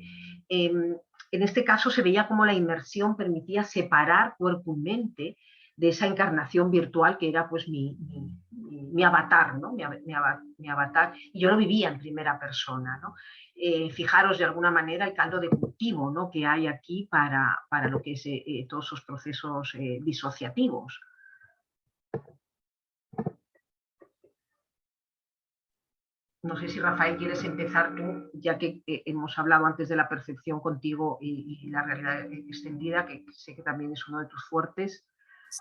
En este caso se veía cómo la inmersión permitía separar cuerpo y mente de esa encarnación virtual que era pues mi avatar, ¿no? Mi avatar, y yo lo vivía en primera persona, ¿no? Fijaros de alguna manera el caldo de cultivo, ¿no? Que hay aquí para lo que es todos esos procesos disociativos. No sé si, Rafael, quieres empezar tú, ya que hemos hablado antes de la percepción contigo y la realidad extendida, que sé que también es uno de tus fuertes.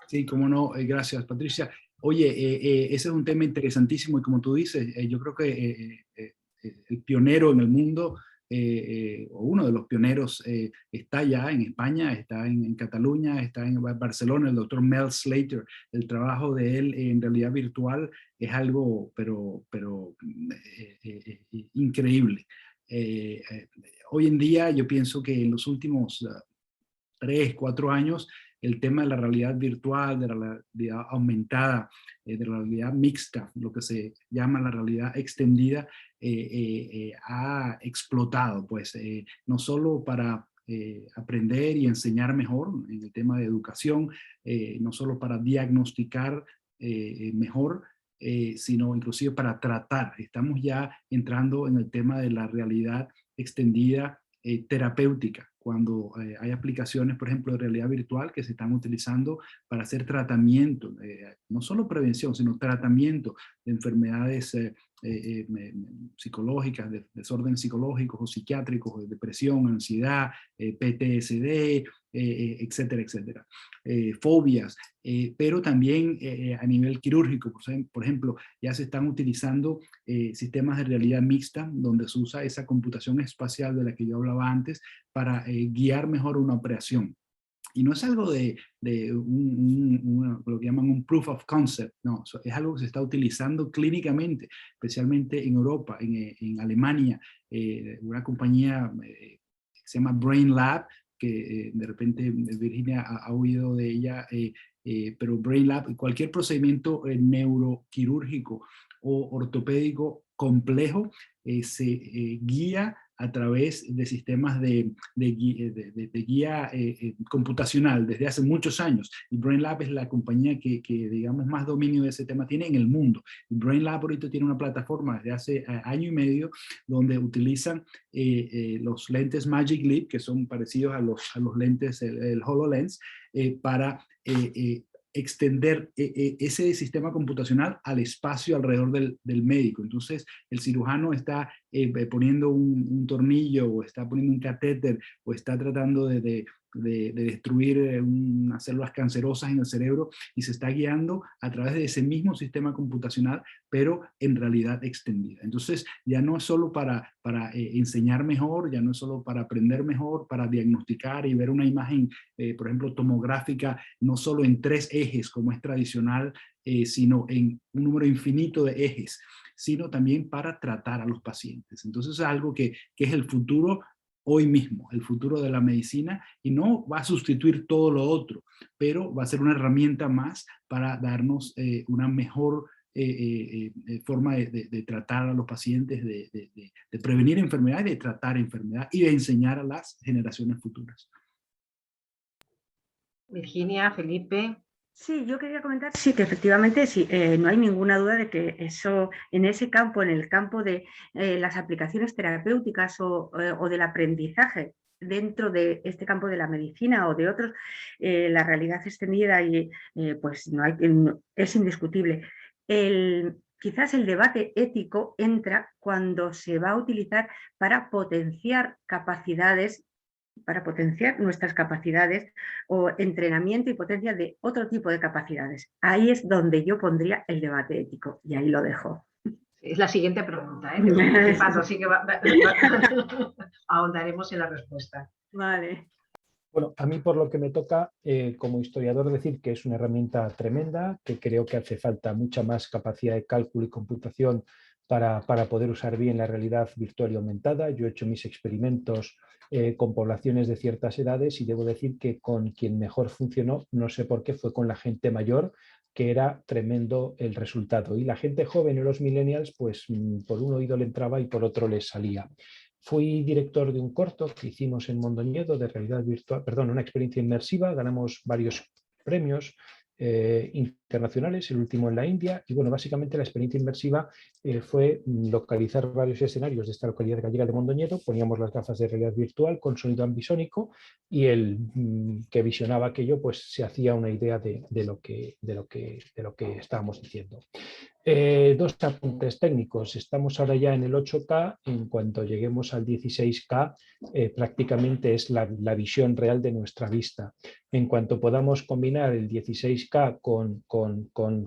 Sí, cómo no, gracias, Patricia. Oye, ese es un tema interesantísimo y, como tú dices, yo creo que el pionero en el mundo, o uno de los pioneros, está ya en España, está en Cataluña, está en Barcelona, el doctor Mel Slater. El trabajo de él en realidad virtual es algo, pero increíble. Hoy en día yo pienso que en los últimos 3, 4 años, el tema de la realidad virtual, de la realidad aumentada, de la realidad mixta, lo que se llama la realidad extendida, ha explotado, pues, no solo para aprender y enseñar mejor en el tema de educación, no solo para diagnosticar mejor, sino inclusive para tratar. Estamos ya entrando en el tema de la realidad extendida terapéutica, cuando hay aplicaciones, por ejemplo, de realidad virtual que se están utilizando para hacer tratamiento, no solo prevención, sino tratamiento de enfermedades psicológicas, de desórdenes psicológicos o psiquiátricos, de depresión, ansiedad, PTSD, etcétera, etcétera. Fobias, pero también a nivel quirúrgico, por ejemplo, ya se están utilizando sistemas de realidad mixta, donde se usa esa computación espacial de la que yo hablaba antes para guiar mejor una operación. Y no es algo de lo que llaman un proof of concept, no, es algo que se está utilizando clínicamente, especialmente en Europa, en Alemania, una compañía que se llama BrainLab, que de repente Virginia ha oído de ella, pero BrainLab, cualquier procedimiento neuroquirúrgico o ortopédico complejo se guía a través de sistemas de guía computacional desde hace muchos años. Y BrainLab es la compañía que digamos más dominio de ese tema tiene en el mundo. Y BrainLab ahorita tiene una plataforma desde hace año y medio donde utilizan los lentes Magic Leap, que son parecidos a los lentes, el HoloLens, para extender ese sistema computacional al espacio alrededor del médico. Entonces, el cirujano está poniendo un tornillo, o está poniendo un catéter, o está tratando de destruir unas células cancerosas en el cerebro, y se está guiando a través de ese mismo sistema computacional, pero en realidad extendida. Entonces, ya no es solo para enseñar mejor, ya no es solo para aprender mejor, para diagnosticar y ver una imagen, por ejemplo, tomográfica, no solo en 3 ejes como es tradicional, sino en un número infinito de ejes, sino también para tratar a los pacientes. Entonces, es algo que es el futuro hoy mismo, el futuro de la medicina, y no va a sustituir todo lo otro, pero va a ser una herramienta más para darnos una mejor forma de tratar a los pacientes, de prevenir enfermedades, de tratar enfermedades y de enseñar a las generaciones futuras. Virginia, Felipe. Sí, yo quería comentar, sí, que efectivamente sí, no hay ninguna duda de que eso, en ese campo, en el campo de las aplicaciones terapéuticas o del aprendizaje dentro de este campo de la medicina o de otros, la realidad extendida pues no hay, es indiscutible. Quizás el debate ético entra cuando se va a utilizar para potenciar capacidades, para potenciar nuestras capacidades o entrenamiento y potencia de otro tipo de capacidades. Ahí es donde yo pondría el debate ético y ahí lo dejo. Es la siguiente pregunta, que voy anticipando, así que ahondaremos en la respuesta. Vale. Bueno, a mí por lo que me toca, como historiador, decir que es una herramienta tremenda, que creo que hace falta mucha más capacidad de cálculo y computación para poder usar bien la realidad virtual y aumentada. Yo he hecho mis experimentos con poblaciones de ciertas edades y debo decir que con quien mejor funcionó, no sé por qué, fue con la gente mayor, que era tremendo el resultado. Y la gente joven y los millennials, pues por un oído le entraba y por otro les salía. Fui director de un corto que hicimos en Mondoñedo de realidad virtual, perdón, una experiencia inmersiva, ganamos varios premios internacionales, el último en la India, y bueno, básicamente la experiencia inmersiva fue localizar varios escenarios de esta localidad gallega de Mondoñedo, poníamos las gafas de realidad virtual con sonido ambisónico y el que visionaba aquello pues se hacía una idea de lo que estábamos diciendo. Dos apuntes técnicos. Estamos ahora ya en el 8K. En cuanto lleguemos al 16K, prácticamente es la visión real de nuestra vista. En cuanto podamos combinar el 16K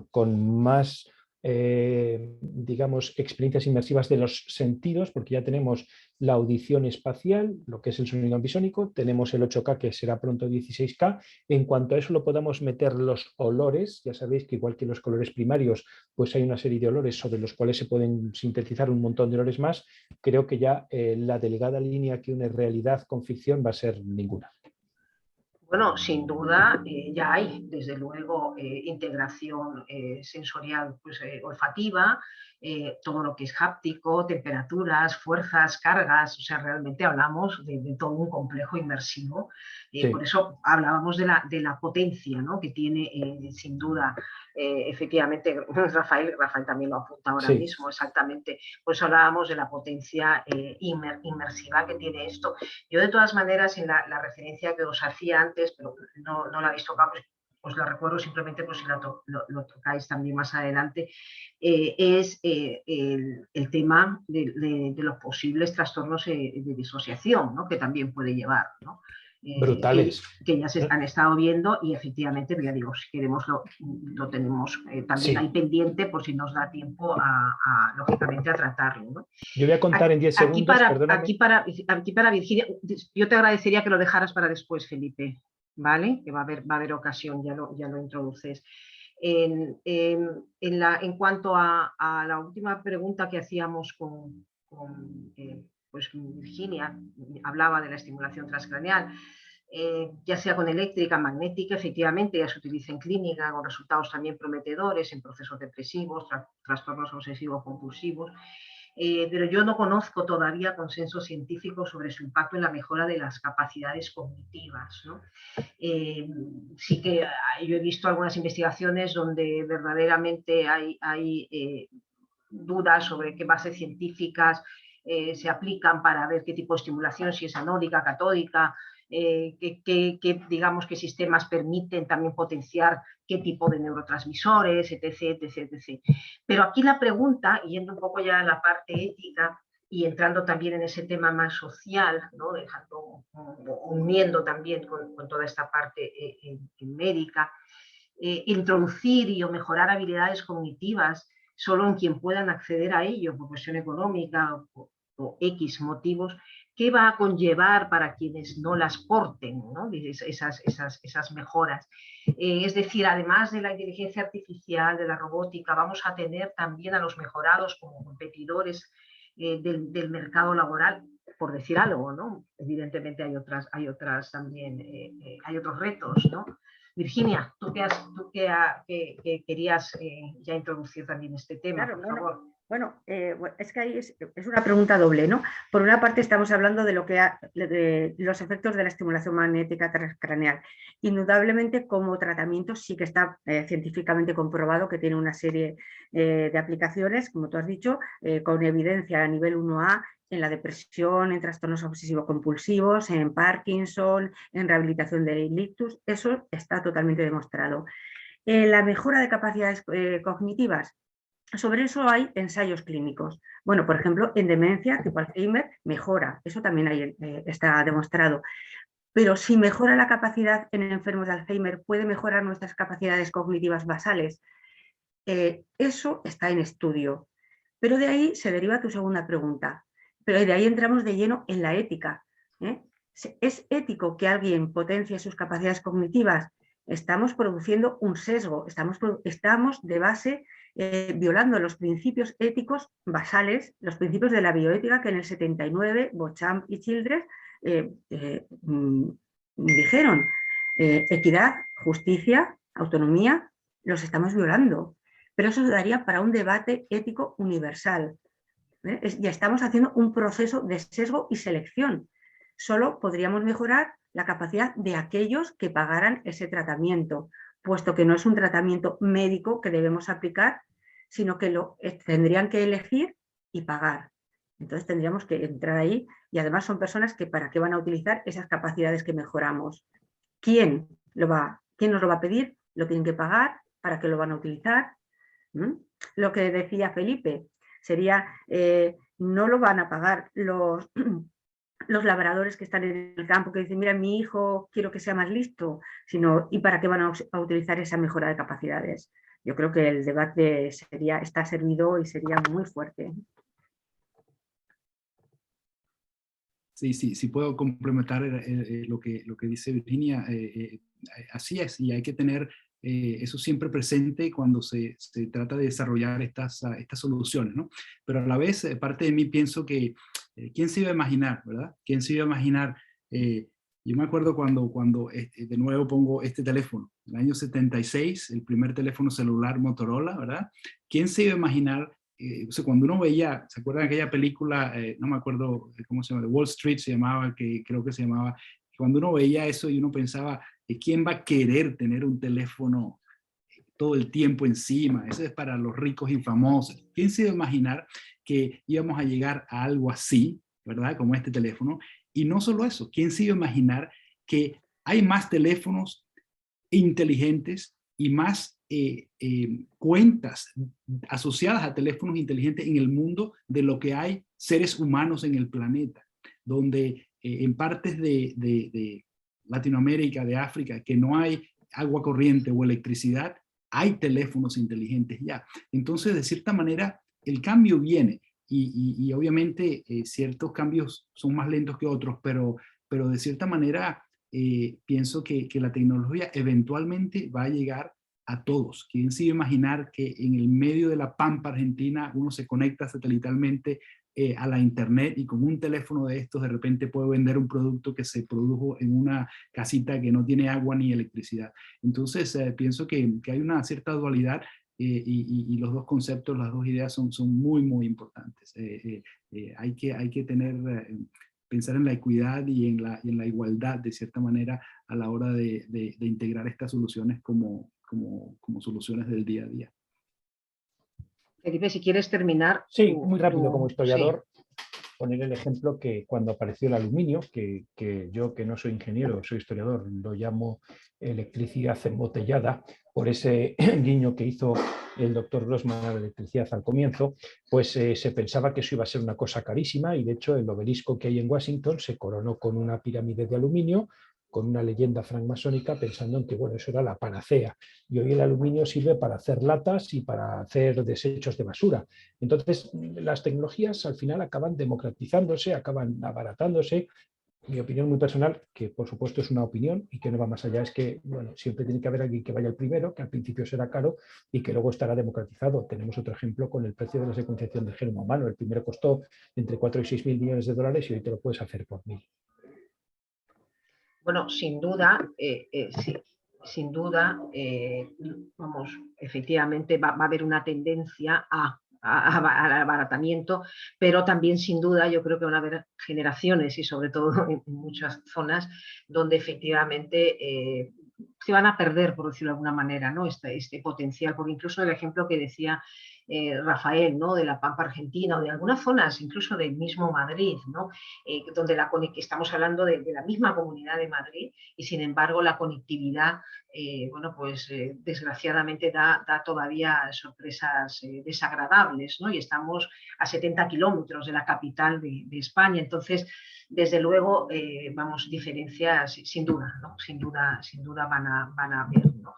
con más, digamos, experiencias inmersivas de los sentidos, porque ya tenemos la audición espacial, lo que es el sonido ambisónico, tenemos el 8K que será pronto 16K. En cuanto a eso lo podamos meter los olores, ya sabéis que igual que los colores primarios, pues hay una serie de olores sobre los cuales se pueden sintetizar un montón de olores más. Creo que ya la delgada línea que une realidad con ficción va a ser ninguna. Bueno, sin duda ya hay, desde luego, integración sensorial pues, olfativa, todo lo que es háptico, temperaturas, fuerzas, cargas, o sea, realmente hablamos de todo un complejo inmersivo. Sí. Por eso hablábamos de la potencia, ¿no?, que tiene, sin duda, efectivamente, Rafael también lo apunta ahora Sí. mismo, exactamente. Por eso hablábamos de la potencia inmersiva que tiene esto. Yo, de todas maneras, en la referencia que os hacía antes, pero no la habéis tocado, pues os la recuerdo simplemente por si lo tocáis también más adelante, es el tema de los posibles trastornos de disociación, ¿no?, que también puede llevar, ¿no? Brutales. Que ya se han estado viendo y efectivamente, ya digo, si queremos lo tenemos también ahí pendiente por si nos da tiempo lógicamente a tratarlo, ¿no? Yo voy a contar en 10 segundos, aquí para Virginia, yo te agradecería que lo dejaras para después, Felipe, ¿vale? Que va a haber ocasión, ya lo introduces. En cuanto a la última pregunta que hacíamos con Virginia, hablaba de la estimulación transcraneal, ya sea con eléctrica, magnética, efectivamente ya se utiliza en clínica con resultados también prometedores en procesos depresivos, trastornos obsesivos compulsivos. Pero yo no conozco todavía consenso científico sobre su impacto en la mejora de las capacidades cognitivas, ¿no? Sí que yo he visto algunas investigaciones donde verdaderamente hay dudas sobre qué bases científicas se aplican para ver qué tipo de estimulación, si es anódica, catódica, digamos, qué sistemas permiten también potenciar qué tipo de neurotransmisores, etc, etc, etc. Pero aquí la pregunta, yendo un poco ya a la parte ética y entrando también en ese tema más social, ¿no?, uniendo también con toda esta parte médica, introducir o mejorar habilidades cognitivas solo en quien puedan acceder a ello por cuestión económica o X motivos, ¿qué va a conllevar para quienes no las porten, ¿no?, esas mejoras? Es decir, además de la inteligencia artificial, de la robótica, vamos a tener también a los mejorados como competidores del mercado laboral, por decir algo, ¿no? Evidentemente hay otras también, hay otros retos, ¿no? Virginia, tú que querías ya introducir también este tema, Claro, por favor. Bueno, es que ahí es una pregunta doble, ¿no? Por una parte estamos hablando de de los efectos de la estimulación magnética transcraneal. Indudablemente como tratamiento sí que está científicamente comprobado que tiene una serie de aplicaciones, como tú has dicho, con evidencia a nivel 1A en la depresión, en trastornos obsesivo-compulsivos, en Parkinson, en rehabilitación del ictus. Eso está totalmente demostrado. La mejora de capacidades cognitivas. Sobre eso hay ensayos clínicos. Bueno, por ejemplo, en demencia tipo Alzheimer mejora, eso también está demostrado. Pero si mejora la capacidad en enfermos de Alzheimer, ¿puede mejorar nuestras capacidades cognitivas basales? Eso está en estudio. Pero de ahí se deriva tu segunda pregunta. Pero de ahí entramos de lleno en la ética. ¿Es ético que alguien potencie sus capacidades cognitivas? Estamos produciendo un sesgo, estamos de base violando los principios éticos basales, los principios de la bioética que en el 79 Beauchamp y Childress dijeron. Equidad, justicia, autonomía, los estamos violando. Pero eso daría para un debate ético universal. Ya estamos haciendo un proceso de sesgo y selección. Solo podríamos mejorar la capacidad de aquellos que pagaran ese tratamiento, puesto que no es un tratamiento médico que debemos aplicar, sino que lo tendrían que elegir y pagar. Entonces tendríamos que entrar ahí y además son personas que para qué van a utilizar esas capacidades que mejoramos. ¿Quién nos lo va a pedir? ¿Lo tienen que pagar? ¿Para qué lo van a utilizar? Lo que decía Felipe sería, no lo van a pagar los labradores que están en el campo, que dicen, mira, mi hijo quiero que sea más listo, sino, ¿y para qué van a utilizar esa mejora de capacidades? Yo creo que el debate está servido y sería muy fuerte. Sí, puedo complementar lo que dice Virginia. Así es, y hay que tener eso siempre presente cuando se trata de desarrollar estas soluciones, ¿no? Pero a la vez, parte de mí pienso que, ¿quién se iba a imaginar, verdad? ¿Quién se iba a imaginar? Yo me acuerdo cuando de nuevo pongo este teléfono, en el año 76, el primer teléfono celular Motorola, ¿verdad? ¿Quién se iba a imaginar? O sea, cuando uno veía, ¿se acuerdan de aquella película? No me acuerdo cómo se llama, de Wall Street se llamaba, que creo que se llamaba. Cuando uno veía eso y uno pensaba, ¿quién va a querer tener un teléfono todo el tiempo encima? Eso es para los ricos y famosos. ¿Quién se iba a imaginar que íbamos a llegar a algo así, ¿verdad? Como este teléfono. Y no solo eso, ¿quién se iba a imaginar que hay más teléfonos inteligentes y más cuentas asociadas a teléfonos inteligentes en el mundo de lo que hay seres humanos en el planeta, donde en partes de Latinoamérica, de África, que no hay agua corriente o electricidad, hay teléfonos inteligentes ya. Entonces, de cierta manera, el cambio viene y obviamente ciertos cambios son más lentos que otros, pero de cierta manera pienso que la tecnología eventualmente va a llegar a todos. ¿Quién se iba a imaginar que en el medio de la pampa argentina uno se conecta satelitalmente a la internet y con un teléfono de estos de repente puede vender un producto que se produjo en una casita que no tiene agua ni electricidad? Entonces pienso que hay una cierta dualidad y los dos conceptos, las dos ideas son muy, muy importantes. Hay que tener... pensar en la equidad y en la igualdad, de cierta manera, a la hora de integrar estas soluciones como soluciones del día a día. Felipe, si quieres terminar. Sí, muy rápido como historiador. Sí. Poner el ejemplo que cuando apareció el aluminio, que yo que no soy ingeniero, soy historiador, lo llamo electricidad embotellada, por ese guiño que hizo el doctor Grossman a la electricidad al comienzo, pues se pensaba que eso iba a ser una cosa carísima y de hecho el obelisco que hay en Washington se coronó con una pirámide de aluminio, con una leyenda francmasónica pensando en que bueno, eso era la panacea. Y hoy el aluminio sirve para hacer latas y para hacer desechos de basura. Entonces, las tecnologías al final acaban democratizándose, acaban abaratándose. Mi opinión muy personal, que por supuesto es una opinión y que no va más allá, es que bueno, siempre tiene que haber alguien que vaya el primero, que al principio será caro y que luego estará democratizado. Tenemos otro ejemplo con el precio de la secuenciación del genoma humano. El primero costó entre 4 y 6 mil millones de dólares y hoy te lo puedes hacer por 1.000. Bueno, sin duda, sí, sin duda, vamos, efectivamente va a haber una tendencia a al abaratamiento, pero también sin duda yo creo que van a haber generaciones y sobre todo en muchas zonas donde efectivamente se van a perder, por decirlo de alguna manera, ¿no? este potencial, porque incluso el ejemplo que decía Rafael, ¿no? De la Pampa Argentina o de algunas zonas, incluso del mismo Madrid, ¿no? Donde estamos hablando de la misma Comunidad de Madrid y sin embargo la conectividad, bueno, pues desgraciadamente da todavía sorpresas desagradables, ¿no? Y estamos a 70 kilómetros de la capital de España, entonces desde luego, vamos, diferencias sin duda, ¿no? Sin duda van a haber, ¿no?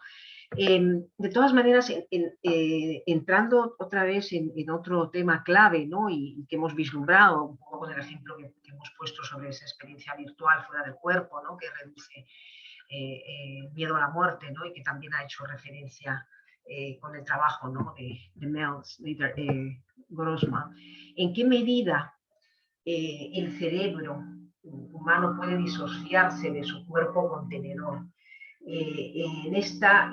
De todas maneras, entrando otra vez en otro tema clave, ¿no? y que hemos vislumbrado un poco con el ejemplo que hemos puesto sobre esa experiencia virtual fuera del cuerpo, ¿no? Que reduce miedo a la muerte, ¿no? Y que también ha hecho referencia con el trabajo, ¿no? de Mel Grossman. ¿En qué medida el cerebro humano puede disociarse de su cuerpo contenedor? En esta,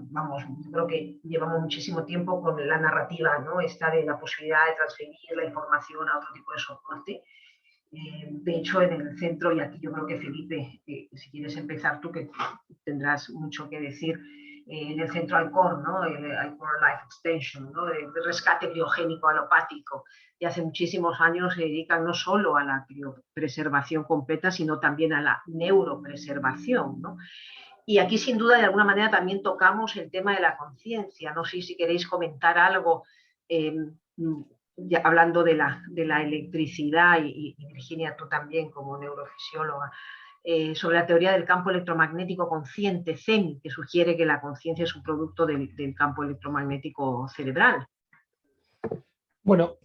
vamos, creo que llevamos muchísimo tiempo con la narrativa, ¿no? Esta de la posibilidad de transferir la información a otro tipo de soporte. De hecho, en el centro, y aquí yo creo que Felipe, si quieres empezar tú, que tendrás mucho que decir, en el centro ICOR, ¿no? El ICOR Life Extension, ¿no? De rescate criogénico alopático, y hace muchísimos años se dedican no solo a la criopreservación completa, sino también a la neuropreservación, ¿no? Y aquí, sin duda, de alguna manera también tocamos el tema de la conciencia. No sé si queréis comentar algo, hablando de la electricidad, y Virginia, tú también como neurofisióloga, sobre la teoría del campo electromagnético consciente, CEMI, que sugiere que la conciencia es un producto del campo electromagnético cerebral. Bueno,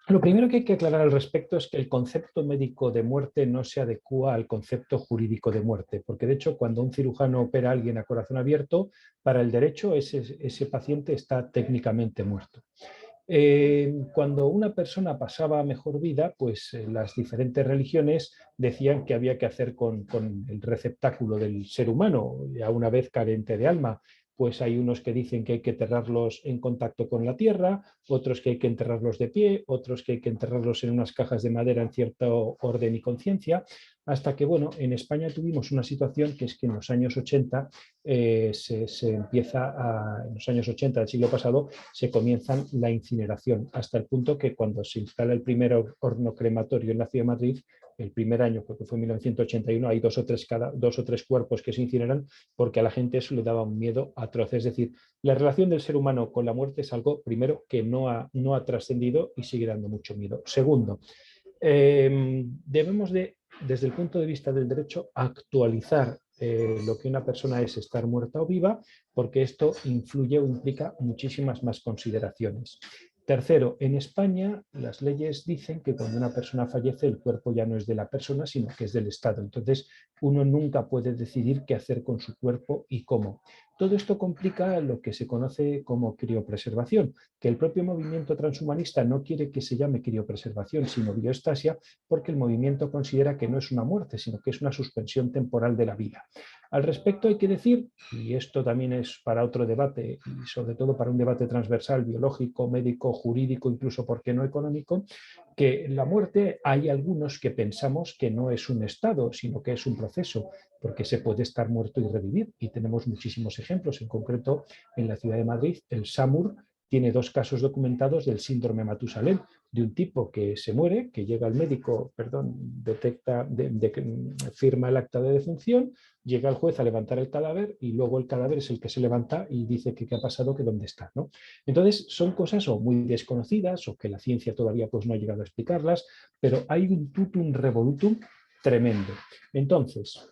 lo primero que hay que aclarar al respecto es que el concepto médico de muerte no se adecúa al concepto jurídico de muerte, porque de hecho cuando un cirujano opera a alguien a corazón abierto, para el derecho ese paciente está técnicamente muerto. Cuando una persona pasaba a mejor vida, pues las diferentes religiones decían que había que hacer con el receptáculo del ser humano, ya una vez carente de alma. Pues hay unos que dicen que hay que enterrarlos en contacto con la tierra, otros que hay que enterrarlos de pie, otros que hay que enterrarlos en unas cajas de madera en cierto orden y conciencia, hasta que, bueno, en España tuvimos una situación que es que en los años 80 en los años 80 del siglo pasado, se comienza la incineración, hasta el punto que cuando se instala el primer horno crematorio en la ciudad de Madrid, el primer año, creo que fue en 1981, hay dos o tres cuerpos que se incineran porque a la gente eso le daba un miedo atroz. Es decir, la relación del ser humano con la muerte es algo, primero, que no ha trascendido y sigue dando mucho miedo. Segundo, debemos desde el punto de vista del derecho, actualizar lo que una persona es estar muerta o viva, porque esto influye o implica muchísimas más consideraciones. Tercero, en España las leyes dicen que cuando una persona fallece el cuerpo ya no es de la persona, sino que es del Estado. Entonces, uno nunca puede decidir qué hacer con su cuerpo y cómo. Todo esto complica lo que se conoce como criopreservación, que el propio movimiento transhumanista no quiere que se llame criopreservación, sino bioestasia, porque el movimiento considera que no es una muerte, sino que es una suspensión temporal de la vida. Al respecto hay que decir, y esto también es para otro debate, y sobre todo para un debate transversal, biológico, médico, jurídico, incluso, ¿por qué no económico?, que la muerte hay algunos que pensamos que no es un estado, sino que es un proceso, porque se puede estar muerto y revivir, y tenemos muchísimos ejemplos. En concreto, en la ciudad de Madrid, el SAMUR tiene 2 casos documentados del síndrome Matusalén, de un tipo que se muere, que llega al médico, detecta, firma el acta de defunción, llega el juez a levantar el cadáver y luego el cadáver es el que se levanta y dice que qué ha pasado, que dónde está, ¿no? Entonces son cosas o muy desconocidas o que la ciencia todavía pues no ha llegado a explicarlas, pero hay un tutum revolutum tremendo. Entonces,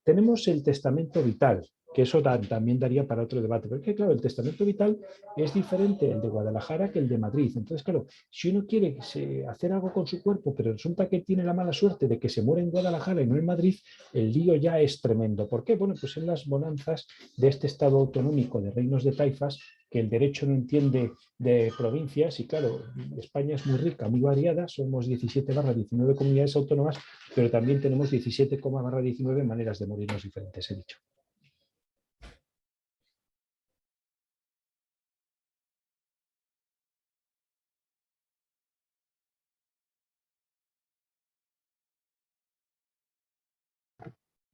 tenemos el testamento vital, que eso también daría para otro debate, porque claro, el testamento vital es diferente el de Guadalajara que el de Madrid. Entonces, claro, si uno quiere hacer algo con su cuerpo, pero resulta que tiene la mala suerte de que se muere en Guadalajara y no en Madrid, el lío ya es tremendo. ¿Por qué? Bueno, pues en las bonanzas de este Estado autonómico de reinos de taifas, que el derecho no entiende de provincias, y claro, España es muy rica, muy variada, somos 17/19 comunidades autónomas, pero también tenemos 17,19 maneras de morirnos diferentes, he dicho.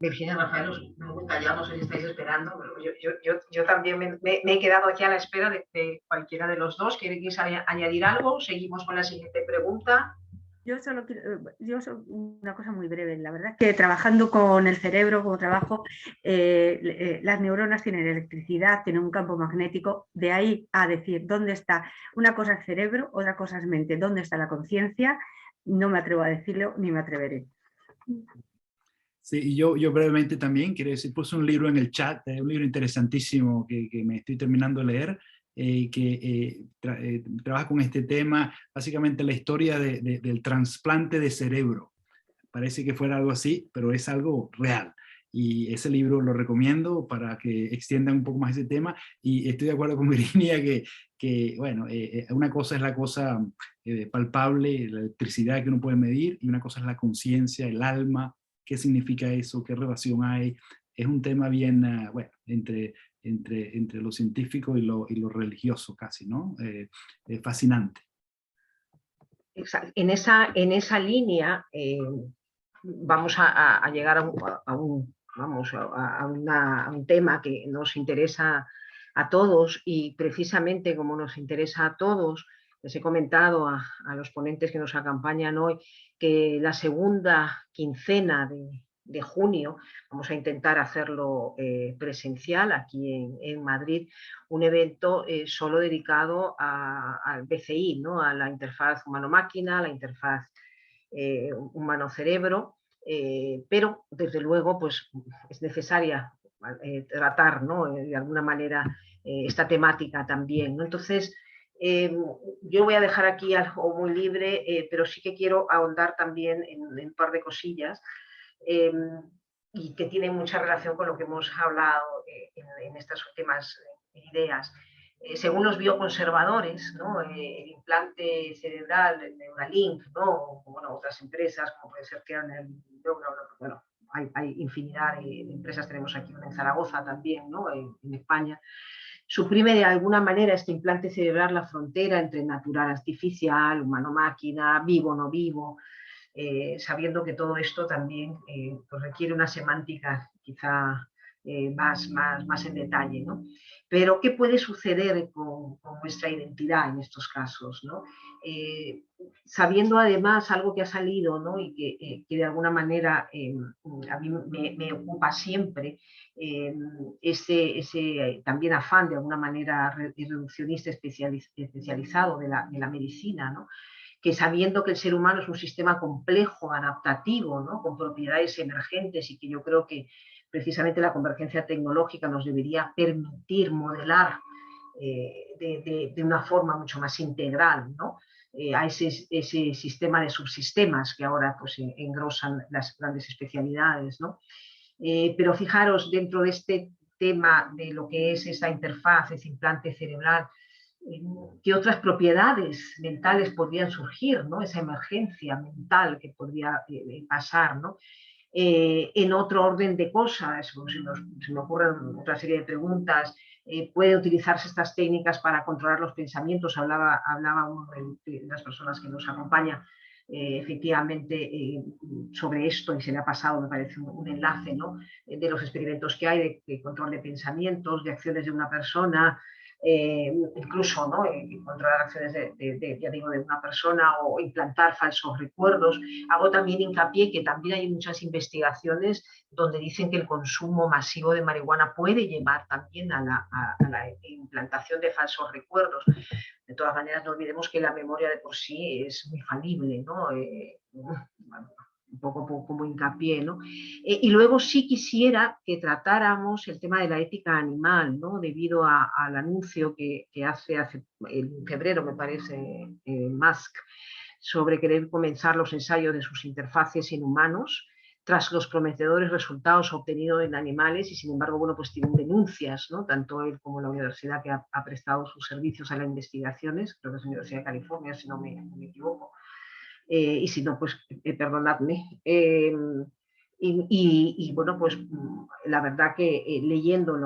Virginia, Rafael, os veo muy callados, no sé si estáis esperando, pero yo también me he quedado aquí a la espera de cualquiera de los dos. ¿Queréis añadir algo? Seguimos con la siguiente pregunta. Yo solo quiero, una cosa muy breve. La verdad es que trabajando con el cerebro, como trabajo, las neuronas tienen electricidad, tienen un campo magnético. De ahí a decir dónde está, una cosa es cerebro, otra cosa es mente. ¿Dónde está la conciencia? No me atrevo a decirlo, ni me atreveré. Sí, y yo brevemente también, quiero decir, puse un libro en el chat, un libro interesantísimo que me estoy terminando de leer, que trabaja con este tema, básicamente la historia del trasplante de cerebro. Parece que fuera algo así, pero es algo real. Y ese libro lo recomiendo para que extiendan un poco más ese tema. Y estoy de acuerdo con Virginia que bueno, una cosa es la cosa palpable, la electricidad que uno puede medir, y una cosa es la conciencia, el alma, qué significa eso, qué relación hay. Es un tema bien, bueno, entre lo científico y lo religioso casi, ¿no? Fascinante. En esa línea vamos a llegar a un tema que nos interesa a todos, y precisamente como nos interesa a todos, les he comentado a los ponentes que nos acompañan hoy que la segunda quincena de junio vamos a intentar hacerlo presencial aquí en Madrid, un evento solo dedicado al BCI, ¿no? A la interfaz humano-máquina, la interfaz humano-cerebro, pero desde luego pues, es necesaria tratar, ¿no? De alguna manera esta temática también, ¿no? Entonces, yo voy a dejar aquí algo muy libre, pero sí que quiero ahondar también en un par de cosillas y que tienen mucha relación con lo que hemos hablado en estas últimas ideas. Según los bioconservadores, ¿no? El implante cerebral, el Neuralink, ¿no? O, bueno, otras empresas, como puede ser Kernel, bueno, hay infinidad de empresas, tenemos aquí una en Zaragoza también, ¿no? En España, suprime de alguna manera este implante cerebral la frontera entre natural, artificial, humano-máquina, vivo-no vivo, sabiendo que todo esto también pues requiere una semántica quizá más en detalle, ¿no? Pero, ¿qué puede suceder con nuestra identidad en estos casos, ¿no? Sabiendo además algo que ha salido, ¿no? Y que de alguna manera a mí me ocupa siempre, ese también afán de alguna manera reduccionista especializado de la medicina, ¿no? Que sabiendo que el ser humano es un sistema complejo, adaptativo, ¿no? Con propiedades emergentes, y que yo creo que precisamente la convergencia tecnológica nos debería permitir modelar de una forma mucho más integral, ¿no? A ese sistema de subsistemas que ahora pues, engrosan las grandes especialidades, ¿no? Pero fijaros, dentro de este tema de lo que es esa interfaz, ese implante cerebral, qué otras propiedades mentales podrían surgir, ¿no? Esa emergencia mental que podría pasar, ¿no? En otro orden de cosas, se me ocurren otra serie de preguntas. ¿Puede utilizarse estas técnicas para controlar los pensamientos? Hablaba uno de las personas que nos acompaña efectivamente sobre esto, y se le ha pasado, me parece, un enlace, ¿no? De los experimentos que hay de control de pensamientos, de acciones de una persona, incluso, ¿no? Controlar acciones ya digo, de una persona, o implantar falsos recuerdos. Hago también hincapié que también hay muchas investigaciones donde dicen que el consumo masivo de marihuana puede llevar también a la implantación de falsos recuerdos. De todas maneras, no olvidemos que la memoria de por sí es muy falible, ¿no? Un poco como hincapié, ¿no? Y luego sí quisiera que tratáramos el tema de la ética animal, ¿no? Debido al anuncio que hace en febrero, me parece, Musk, sobre querer comenzar los ensayos de sus interfaces en humanos, tras los prometedores resultados obtenidos en animales, y sin embargo, bueno, pues tienen denuncias, ¿no? Tanto él como la universidad que ha prestado sus servicios a las investigaciones, creo que es la Universidad de California, si no me equivoco, y si no, pues perdonadme. Y bueno, pues la verdad que leyendo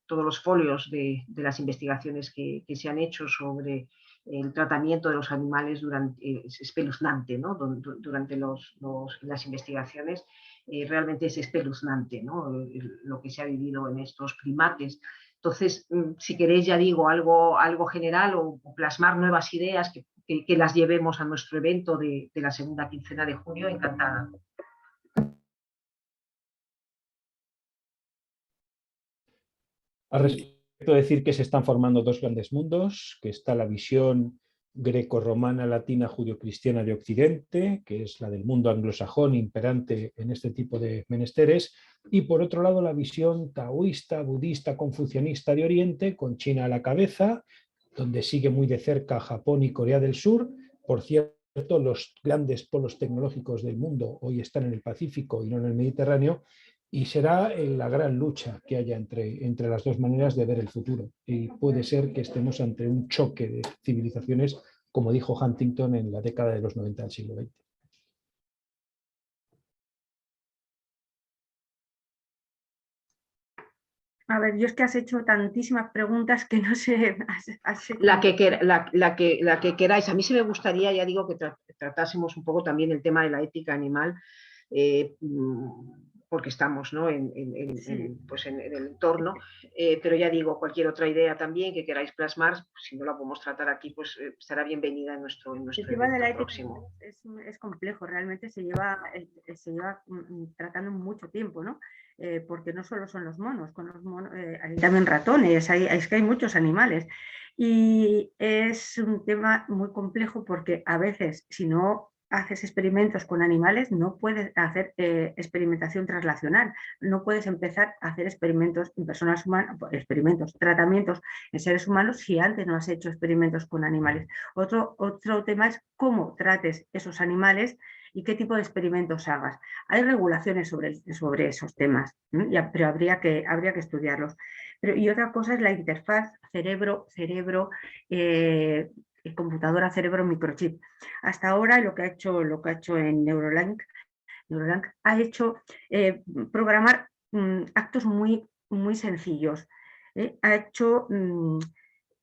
todos los folios de las investigaciones que se han hecho sobre el tratamiento de los animales es espeluznante, ¿no? Durante las investigaciones, realmente es espeluznante, ¿no? Lo que se ha vivido en estos primates. Entonces, si queréis, ya digo, algo general o plasmar nuevas ideas que las llevemos a nuestro evento de la segunda quincena de junio, encantada. Al respecto, decir que se están formando dos grandes mundos, que está la visión grecorromana, latina, judio-cristiana de Occidente, que es la del mundo anglosajón imperante en este tipo de menesteres, y por otro lado la visión taoísta, budista, confucianista de Oriente, con China a la cabeza, donde sigue muy de cerca Japón y Corea del Sur. Por cierto, los grandes polos tecnológicos del mundo hoy están en el Pacífico y no en el Mediterráneo, y será la gran lucha que haya entre las dos maneras de ver el futuro. Y puede ser que estemos ante un choque de civilizaciones, como dijo Huntington en la década de los 90 del siglo XX. A ver, yo es que has hecho tantísimas preguntas que no sé... La que queráis. A mí sí me gustaría, ya digo, que tratásemos un poco también el tema de la ética animal, porque estamos, ¿no? Pues en el entorno, pero ya digo, cualquier otra idea también que queráis plasmar, pues si no la podemos tratar aquí, pues será bienvenida en nuestro el tema de la ética próximo. Es complejo, realmente se lleva tratando mucho tiempo, ¿no? Porque no solo son los monos, hay también ratones, es que hay muchos animales. Y es un tema muy complejo porque a veces, si no haces experimentos con animales, no puedes hacer experimentación translacional, no puedes empezar a hacer experimentos en personas humanas, tratamientos en seres humanos si antes no has hecho experimentos con animales. Otro tema es cómo trates esos animales y qué tipo de experimentos hagas. Hay regulaciones sobre esos temas, pero habría que estudiarlos. Y otra cosa es la interfaz cerebro-cerebro, computadora cerebro-microchip. Hasta ahora lo que ha hecho en Neuralink ha hecho programar actos muy, muy sencillos. Ha hecho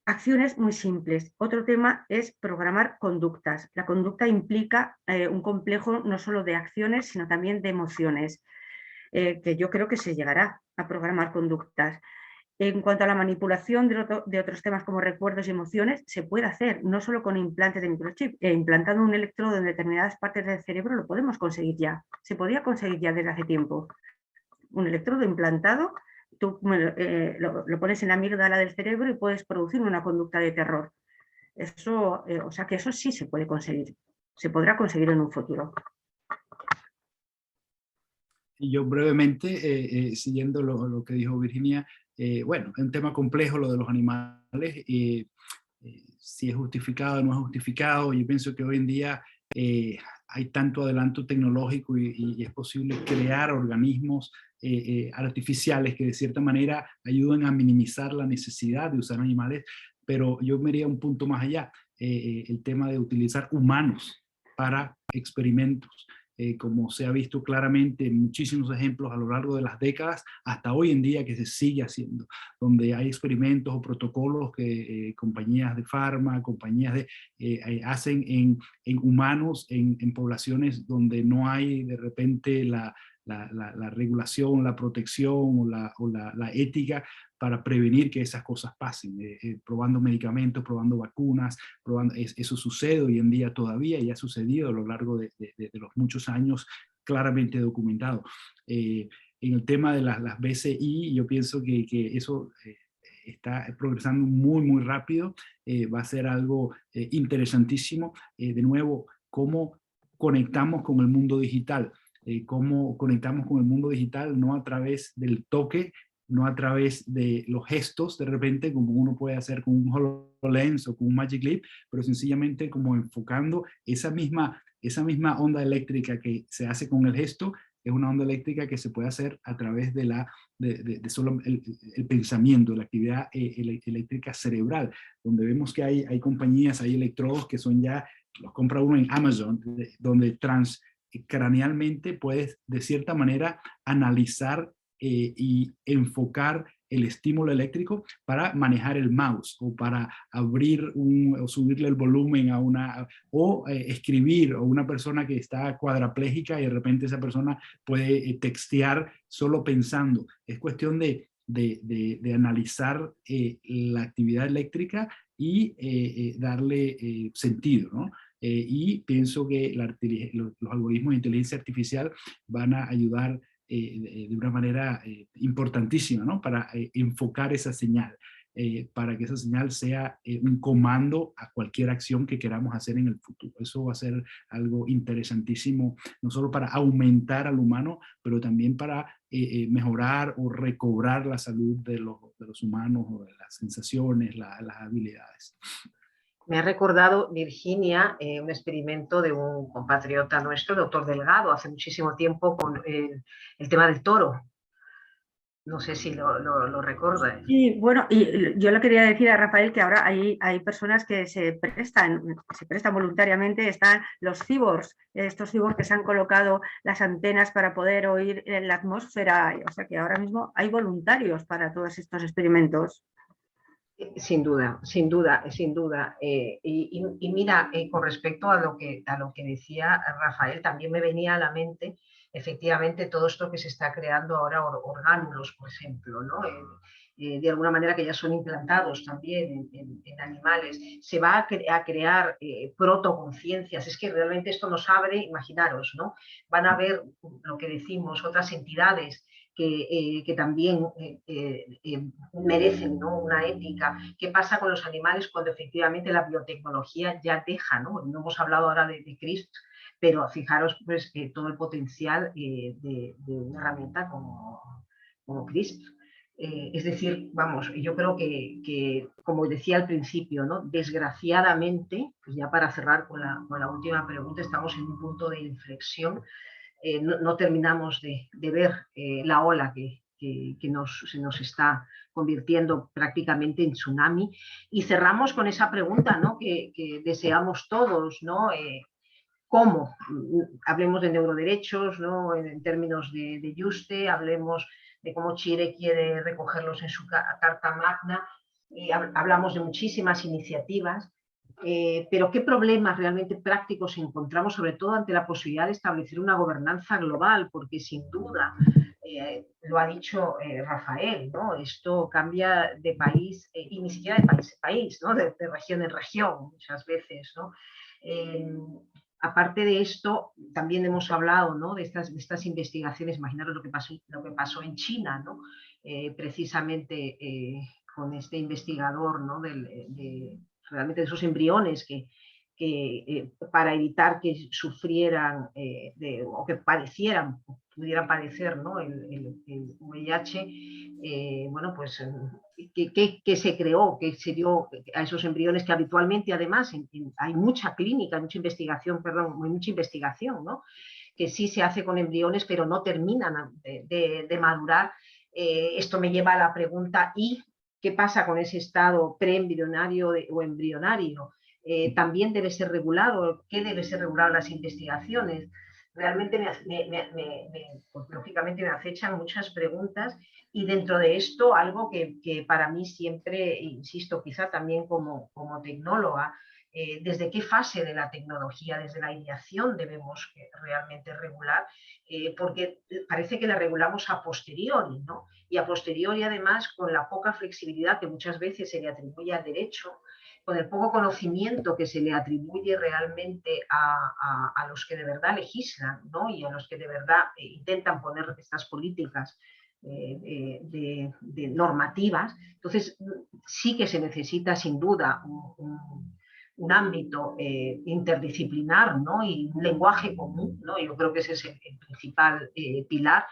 acciones muy simples. Otro tema es programar conductas. La conducta implica un complejo no solo de acciones, sino también de emociones, que yo creo que se llegará a programar conductas. En cuanto a la manipulación de otros temas como recuerdos y emociones, se puede hacer, no solo con implantes de microchip. Implantando un electrodo en determinadas partes del cerebro lo podemos conseguir ya. Se podía conseguir ya desde hace tiempo. Un electrodo implantado, tú lo pones en la amígdala del cerebro y puedes producir una conducta de terror. Eso, o sea que eso sí se puede conseguir. Se podrá conseguir en un futuro. Y yo brevemente, siguiendo lo que dijo Virginia, bueno, es un tema complejo lo de los animales, si es justificado o no es justificado. Yo pienso que hoy en día hay tanto adelanto tecnológico y es posible crear organismos artificiales que de cierta manera ayudan a minimizar la necesidad de usar animales, pero yo me iría un punto más allá, el tema de utilizar humanos para experimentos. Como se ha visto claramente en muchísimos ejemplos a lo largo de las décadas, hasta hoy en día que se sigue haciendo, donde hay experimentos o protocolos que compañías de farma, compañías hacen en humanos, en poblaciones donde no hay de repente la regulación, la protección o la ética para prevenir que esas cosas pasen, probando medicamentos, probando vacunas, eso sucede hoy en día todavía y ha sucedido a lo largo de los muchos años, claramente documentado. En el tema de las BCI, yo pienso que eso está progresando muy, muy rápido, va a ser algo interesantísimo. De nuevo, cómo conectamos con el mundo digital. Cómo conectamos con el mundo digital, no a través del toque, no a través de los gestos, de repente, como uno puede hacer con un HoloLens o con un Magic Leap, pero sencillamente como enfocando esa misma onda eléctrica que se hace con el gesto, es una onda eléctrica que se puede hacer a través de solo el pensamiento, la actividad eléctrica cerebral, donde vemos que hay compañías, hay electrodos que son ya, los compra uno en Amazon, donde transcranealmente puedes de cierta manera analizar y enfocar el estímulo eléctrico para manejar el mouse o para abrir o subirle el volumen o escribir, o una persona que está cuadraplégica y de repente esa persona puede textear solo pensando. Es cuestión de analizar la actividad eléctrica y darle sentido, ¿no? Y pienso que los algoritmos de inteligencia artificial van a ayudar de una manera importantísima, ¿no? Para enfocar esa señal, para que esa señal sea un comando a cualquier acción que queramos hacer en el futuro. Eso va a ser algo interesantísimo, no solo para aumentar al humano, pero también para mejorar o recobrar la salud de los humanos, o de las sensaciones, las habilidades. Me ha recordado, Virginia, un experimento de un compatriota nuestro, el doctor Delgado, hace muchísimo tiempo con el tema del toro. No sé si lo recuerdas. Y bueno, y yo le quería decir a Rafael que ahora hay personas que se prestan voluntariamente, están los cyborgs, estos cyborgs que se han colocado las antenas para poder oír en la atmósfera, o sea que ahora mismo hay voluntarios para todos estos experimentos. Sin duda, sin duda, sin duda. Y mira, con respecto a lo que decía Rafael, también me venía a la mente efectivamente todo esto que se está creando ahora, orgánulos, por ejemplo, ¿no? De alguna manera que ya son implantados también en animales. Se va a crear protoconciencias. Es que realmente esto nos abre, imaginaros, ¿no? Van a haber, lo que decimos, otras entidades que también merecen, ¿no? Una ética. ¿Qué pasa con los animales cuando efectivamente la biotecnología ya deja, ¿no? No hemos hablado ahora de CRISPR, pero fijaros pues, todo el potencial de una herramienta como CRISPR. Es decir, vamos, yo creo que, como decía al principio, ¿no? Desgraciadamente, pues ya para cerrar con la última pregunta, estamos en un punto de inflexión. No terminamos de ver la ola que se nos está convirtiendo prácticamente en tsunami. Y cerramos con esa pregunta, ¿no? que deseamos todos, ¿no? ¿Cómo? Hablemos de neuroderechos, ¿no? En términos de Juste, hablemos de cómo Chile quiere recogerlos en su Carta Magna, hablamos de muchísimas iniciativas. Pero ¿qué problemas realmente prácticos encontramos, sobre todo ante la posibilidad de establecer una gobernanza global? Porque sin duda, lo ha dicho Rafael, ¿no? Esto cambia de país, y ni siquiera de país a país, ¿no? De región en región, muchas veces, ¿no? Aparte de esto, también hemos hablado, ¿no? de estas investigaciones. Imaginaros lo que pasó en China, ¿no? Precisamente con este investigador, ¿no? Realmente de esos embriones que para evitar que sufrieran o que pudieran padecer, ¿no? el VIH, bueno, pues que se creó, que se dio a esos embriones, que habitualmente además hay mucha clínica, mucha investigación, ¿no? Que sí se hace con embriones, pero no terminan de madurar. Esto me lleva a la pregunta, ¿y qué pasa con ese estado preembrionario o embrionario? También debe ser regulado. ¿Qué debe ser regulado en las investigaciones? Realmente pues, lógicamente me acechan muchas preguntas, y dentro de esto algo que para mí siempre, insisto, quizá también como tecnóloga, desde qué fase de la tecnología, desde la ideación debemos realmente regular, porque parece que la regulamos a posteriori, ¿no? Y a posteriori además con la poca flexibilidad que muchas veces se le atribuye al derecho, con el poco conocimiento que se le atribuye realmente a los que de verdad legislan, ¿no? Y a los que de verdad intentan poner estas políticas de normativas. Entonces sí que se necesita sin duda un ámbito interdisciplinar, ¿no? Y un lenguaje común, ¿no? Yo creo que ese es el principal pilar.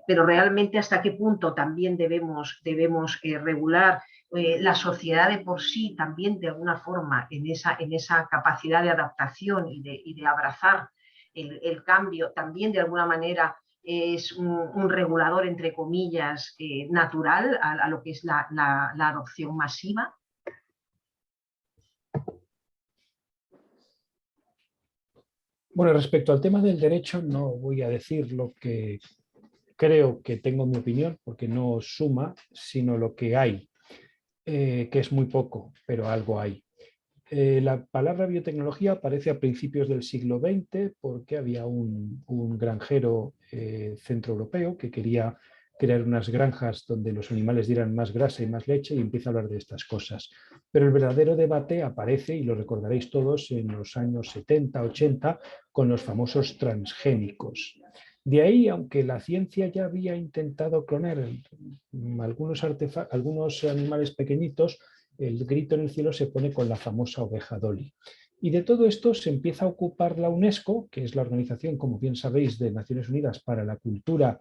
Pero realmente hasta qué punto también debemos regular la sociedad de por sí, también de alguna forma en esa capacidad de adaptación y de abrazar el cambio, también de alguna manera es un regulador, entre comillas, natural a lo que es la adopción masiva. Bueno, respecto al tema del derecho, no voy a decir lo que creo que tengo mi opinión, porque no suma, sino lo que hay, que es muy poco, pero algo hay. La palabra biotecnología aparece a principios del siglo XX porque había un granjero centroeuropeo que quería crear unas granjas donde los animales dieran más grasa y más leche y empieza a hablar de estas cosas. Pero el verdadero debate aparece, y lo recordaréis todos, en los años 70, 80, con los famosos transgénicos. De ahí, aunque la ciencia ya había intentado clonar algunos animales pequeñitos, el grito en el cielo se pone con la famosa oveja Dolly. Y de todo esto se empieza a ocupar la UNESCO, que es la organización, como bien sabéis, de Naciones Unidas para la cultura,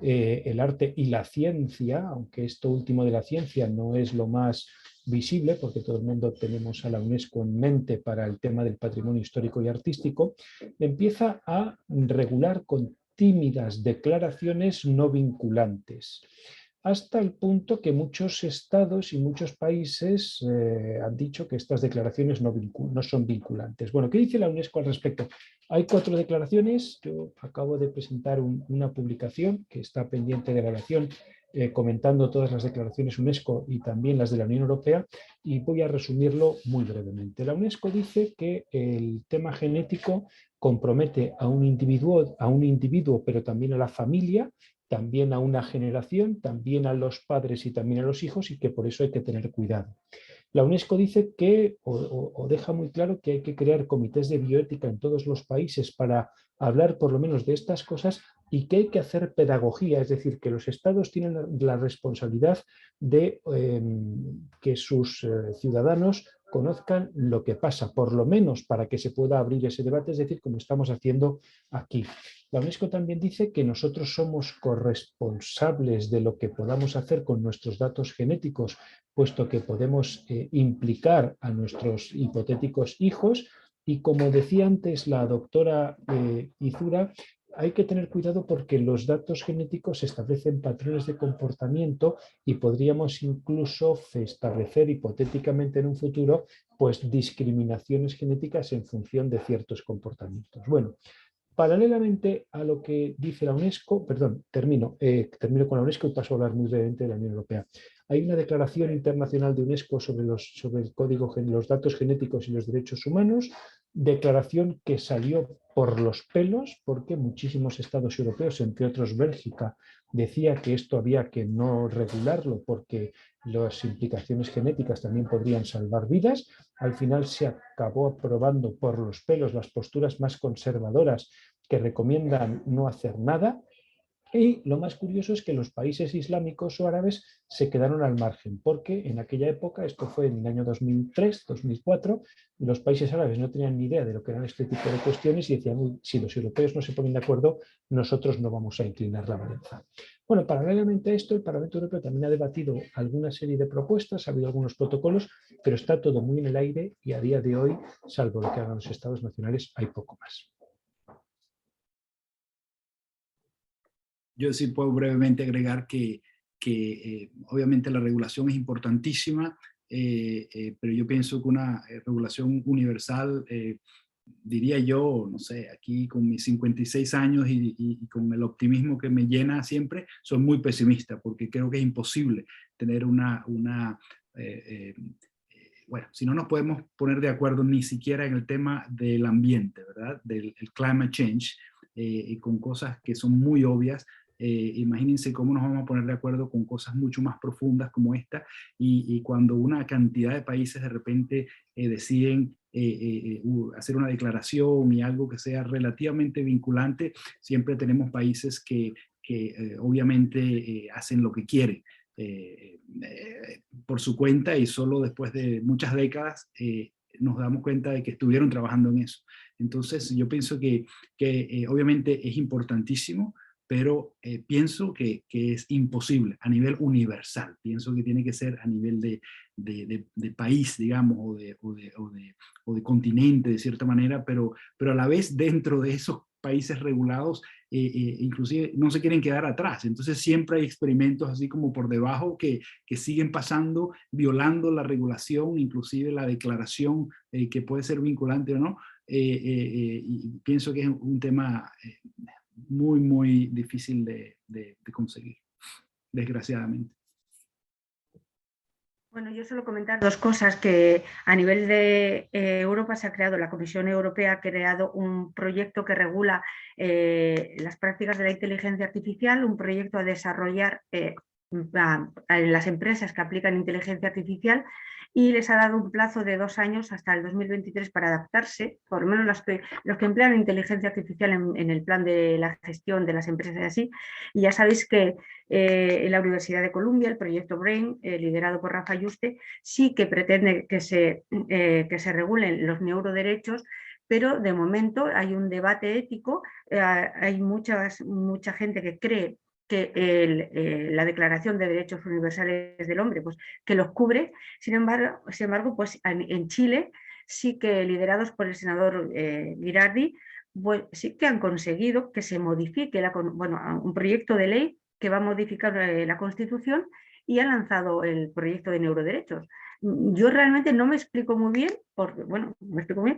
el arte y la ciencia, aunque esto último de la ciencia no es lo más visible, porque todo el mundo tenemos a la UNESCO en mente para el tema del patrimonio histórico y artístico, empieza a regular con tímidas declaraciones no vinculantes, hasta el punto que muchos estados y muchos países han dicho que estas declaraciones no son vinculantes. Bueno, ¿qué dice la UNESCO al respecto? Hay 4 declaraciones. Yo acabo de presentar una publicación que está pendiente de evaluación, comentando todas las declaraciones UNESCO y también las de la Unión Europea, y voy a resumirlo muy brevemente. La UNESCO dice que el tema genético compromete a un individuo, pero también a la familia, también a una generación, también a los padres y también a los hijos, y que por eso hay que tener cuidado. La UNESCO dice que, o deja muy claro, que hay que crear comités de bioética en todos los países para hablar por lo menos de estas cosas, y que hay que hacer pedagogía, es decir, que los estados tienen la responsabilidad de que sus ciudadanos conozcan lo que pasa, por lo menos para que se pueda abrir ese debate, es decir, como estamos haciendo aquí. La UNESCO también dice que nosotros somos corresponsables de lo que podamos hacer con nuestros datos genéticos, puesto que podemos implicar a nuestros hipotéticos hijos, y como decía antes la doctora Izura, hay que tener cuidado porque los datos genéticos establecen patrones de comportamiento y podríamos incluso establecer hipotéticamente en un futuro pues discriminaciones genéticas en función de ciertos comportamientos. Bueno, paralelamente a lo que dice la UNESCO, termino con la UNESCO y paso a hablar muy brevemente de la Unión Europea. Hay una declaración internacional de UNESCO sobre el código, los datos genéticos y los derechos humanos, declaración que salió por los pelos porque muchísimos estados europeos, entre otros Bélgica, decía que esto había que no regularlo porque las implicaciones genéticas también podrían salvar vidas. Al final se acabó aprobando por los pelos las posturas más conservadoras que recomiendan no hacer nada. Y lo más curioso es que los países islámicos o árabes se quedaron al margen, porque en aquella época, esto fue en el año 2003, 2004, los países árabes no tenían ni idea de lo que eran este tipo de cuestiones y decían, si los europeos no se ponen de acuerdo, nosotros no vamos a inclinar la balanza. Bueno, paralelamente a esto, el Parlamento Europeo también ha debatido alguna serie de propuestas, ha habido algunos protocolos, pero está todo muy en el aire y a día de hoy, salvo lo que hagan los estados nacionales, hay poco más. Yo sí puedo brevemente agregar que obviamente la regulación es importantísima, pero yo pienso que una regulación universal, diría yo, no sé, aquí con mis 56 años y con el optimismo que me llena siempre, soy muy pesimista porque creo que es imposible tener bueno, si no nos podemos poner de acuerdo ni siquiera en el tema del ambiente, ¿verdad? Del climate change, y con cosas que son muy obvias. Imagínense cómo nos vamos a poner de acuerdo con cosas mucho más profundas como esta, y cuando una cantidad de países de repente deciden hacer una declaración y algo que sea relativamente vinculante, siempre tenemos países que obviamente hacen lo que quieren por su cuenta, y solo después de muchas décadas nos damos cuenta de que estuvieron trabajando en eso. Entonces yo pienso que obviamente es importantísimo, pero pienso que es imposible a nivel universal. Pienso que tiene que ser a nivel de país, digamos, o de continente, de cierta manera, pero a la vez dentro de esos países regulados, inclusive no se quieren quedar atrás. Entonces siempre hay experimentos así como por debajo que siguen pasando, violando la regulación, inclusive la declaración que puede ser vinculante o no. Y pienso que es un tema muy, muy difícil de conseguir, desgraciadamente. Bueno, yo suelo comentar dos cosas, que a nivel de Europa se ha creado, la Comisión Europea ha creado un proyecto que regula las prácticas de la inteligencia artificial, un proyecto a desarrollar en las empresas que aplican inteligencia artificial, y les ha dado un plazo de 2 años hasta el 2023 para adaptarse, por lo menos los que emplean inteligencia artificial en el plan de la gestión de las empresas y así. Y ya sabéis que en la Universidad de Columbia, el proyecto BRAIN, liderado por Rafa Yuste, sí que pretende que se regulen los neuroderechos, pero de momento hay un debate ético, hay mucha gente que cree que la Declaración de Derechos Universales del Hombre, pues, que los cubre. Sin embargo, pues, en Chile sí que, liderados por el senador Girardi, pues, sí que han conseguido que se modifique un proyecto de ley que va a modificar la Constitución, y han lanzado el proyecto de neuroderechos. Yo realmente no me explico muy bien,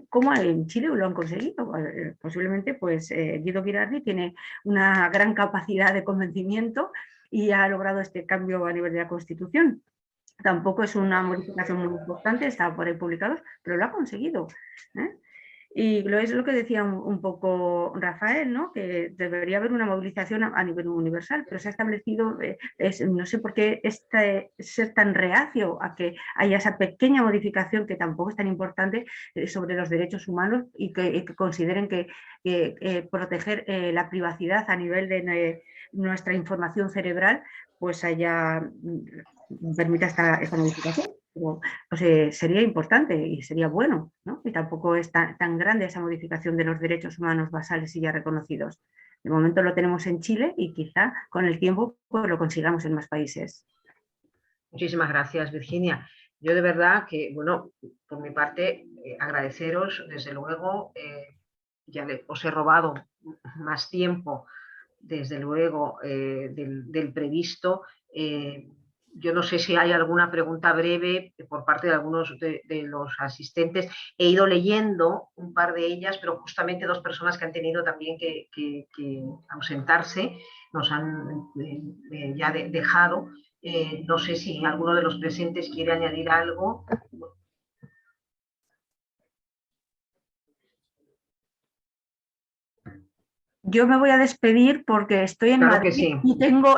cómo en Chile lo han conseguido. Posiblemente pues, Guido Girardi tiene una gran capacidad de convencimiento y ha logrado este cambio a nivel de la Constitución. Tampoco es una modificación muy importante, está por ahí publicados, pero lo ha conseguido, ¿eh? Y es lo que decía un poco Rafael, ¿no? Que debería haber una movilización a nivel universal, pero se ha establecido, no sé por qué ser tan reacio a que haya esa pequeña modificación, que tampoco es tan importante, sobre los derechos humanos, y que consideren que proteger la privacidad a nivel de nuestra información cerebral, pues permita esta modificación. Pues sería importante y sería bueno, ¿no? Y tampoco es tan grande esa modificación de los derechos humanos basales y ya reconocidos. De momento lo tenemos en Chile, y quizá con el tiempo pues lo consigamos en más países. Muchísimas gracias, Virginia. Yo de verdad que, bueno, por mi parte, agradeceros, desde luego, ya os he robado más tiempo, desde luego, del previsto. Yo no sé si hay alguna pregunta breve por parte de algunos de los asistentes. He ido leyendo un par de ellas, pero justamente 2 personas que han tenido también que ausentarse nos han ya dejado. No sé si alguno de los presentes quiere añadir algo. Yo me voy a despedir porque estoy en Claro Madrid, que sí. y tengo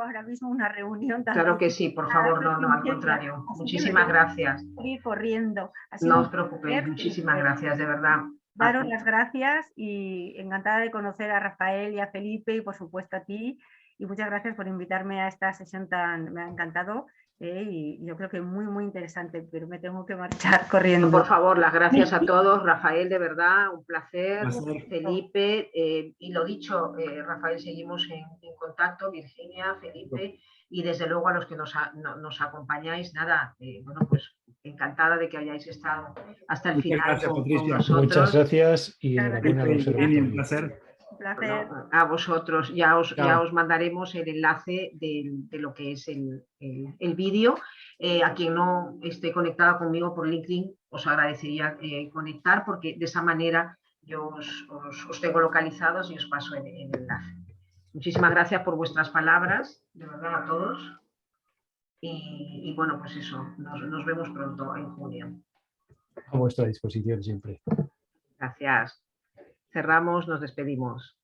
ahora mismo una reunión. Claro que sí, por favor, no, al contrario. Muchísimas gracias. Ir corriendo. No os preocupéis, muchísimas gracias, de verdad. Daros las gracias, y encantada de conocer a Rafael y a Felipe, y por supuesto a ti. Y muchas gracias por invitarme a esta sesión me ha encantado, y yo creo que muy, muy interesante, pero me tengo que marchar corriendo. No, por favor, las gracias a todos. Rafael, de verdad, un placer. Felipe, y lo dicho, Rafael, seguimos en contacto. Virginia, Felipe, y desde luego a los que nos acompañáis, nada, bueno, pues encantada de que hayáis estado hasta el final. Gracias, Patricia. Muchas gracias y enhorabuena al observatorio. Un placer. Bueno, a vosotros, ya os mandaremos el enlace de lo que es el vídeo. A quien no esté conectada conmigo por LinkedIn, os agradecería conectar, porque de esa manera yo os tengo localizados y os paso el enlace. Muchísimas gracias por vuestras palabras, de verdad, a todos. Y bueno, pues eso, nos vemos pronto en junio. A vuestra disposición siempre. Gracias. Cerramos, nos despedimos.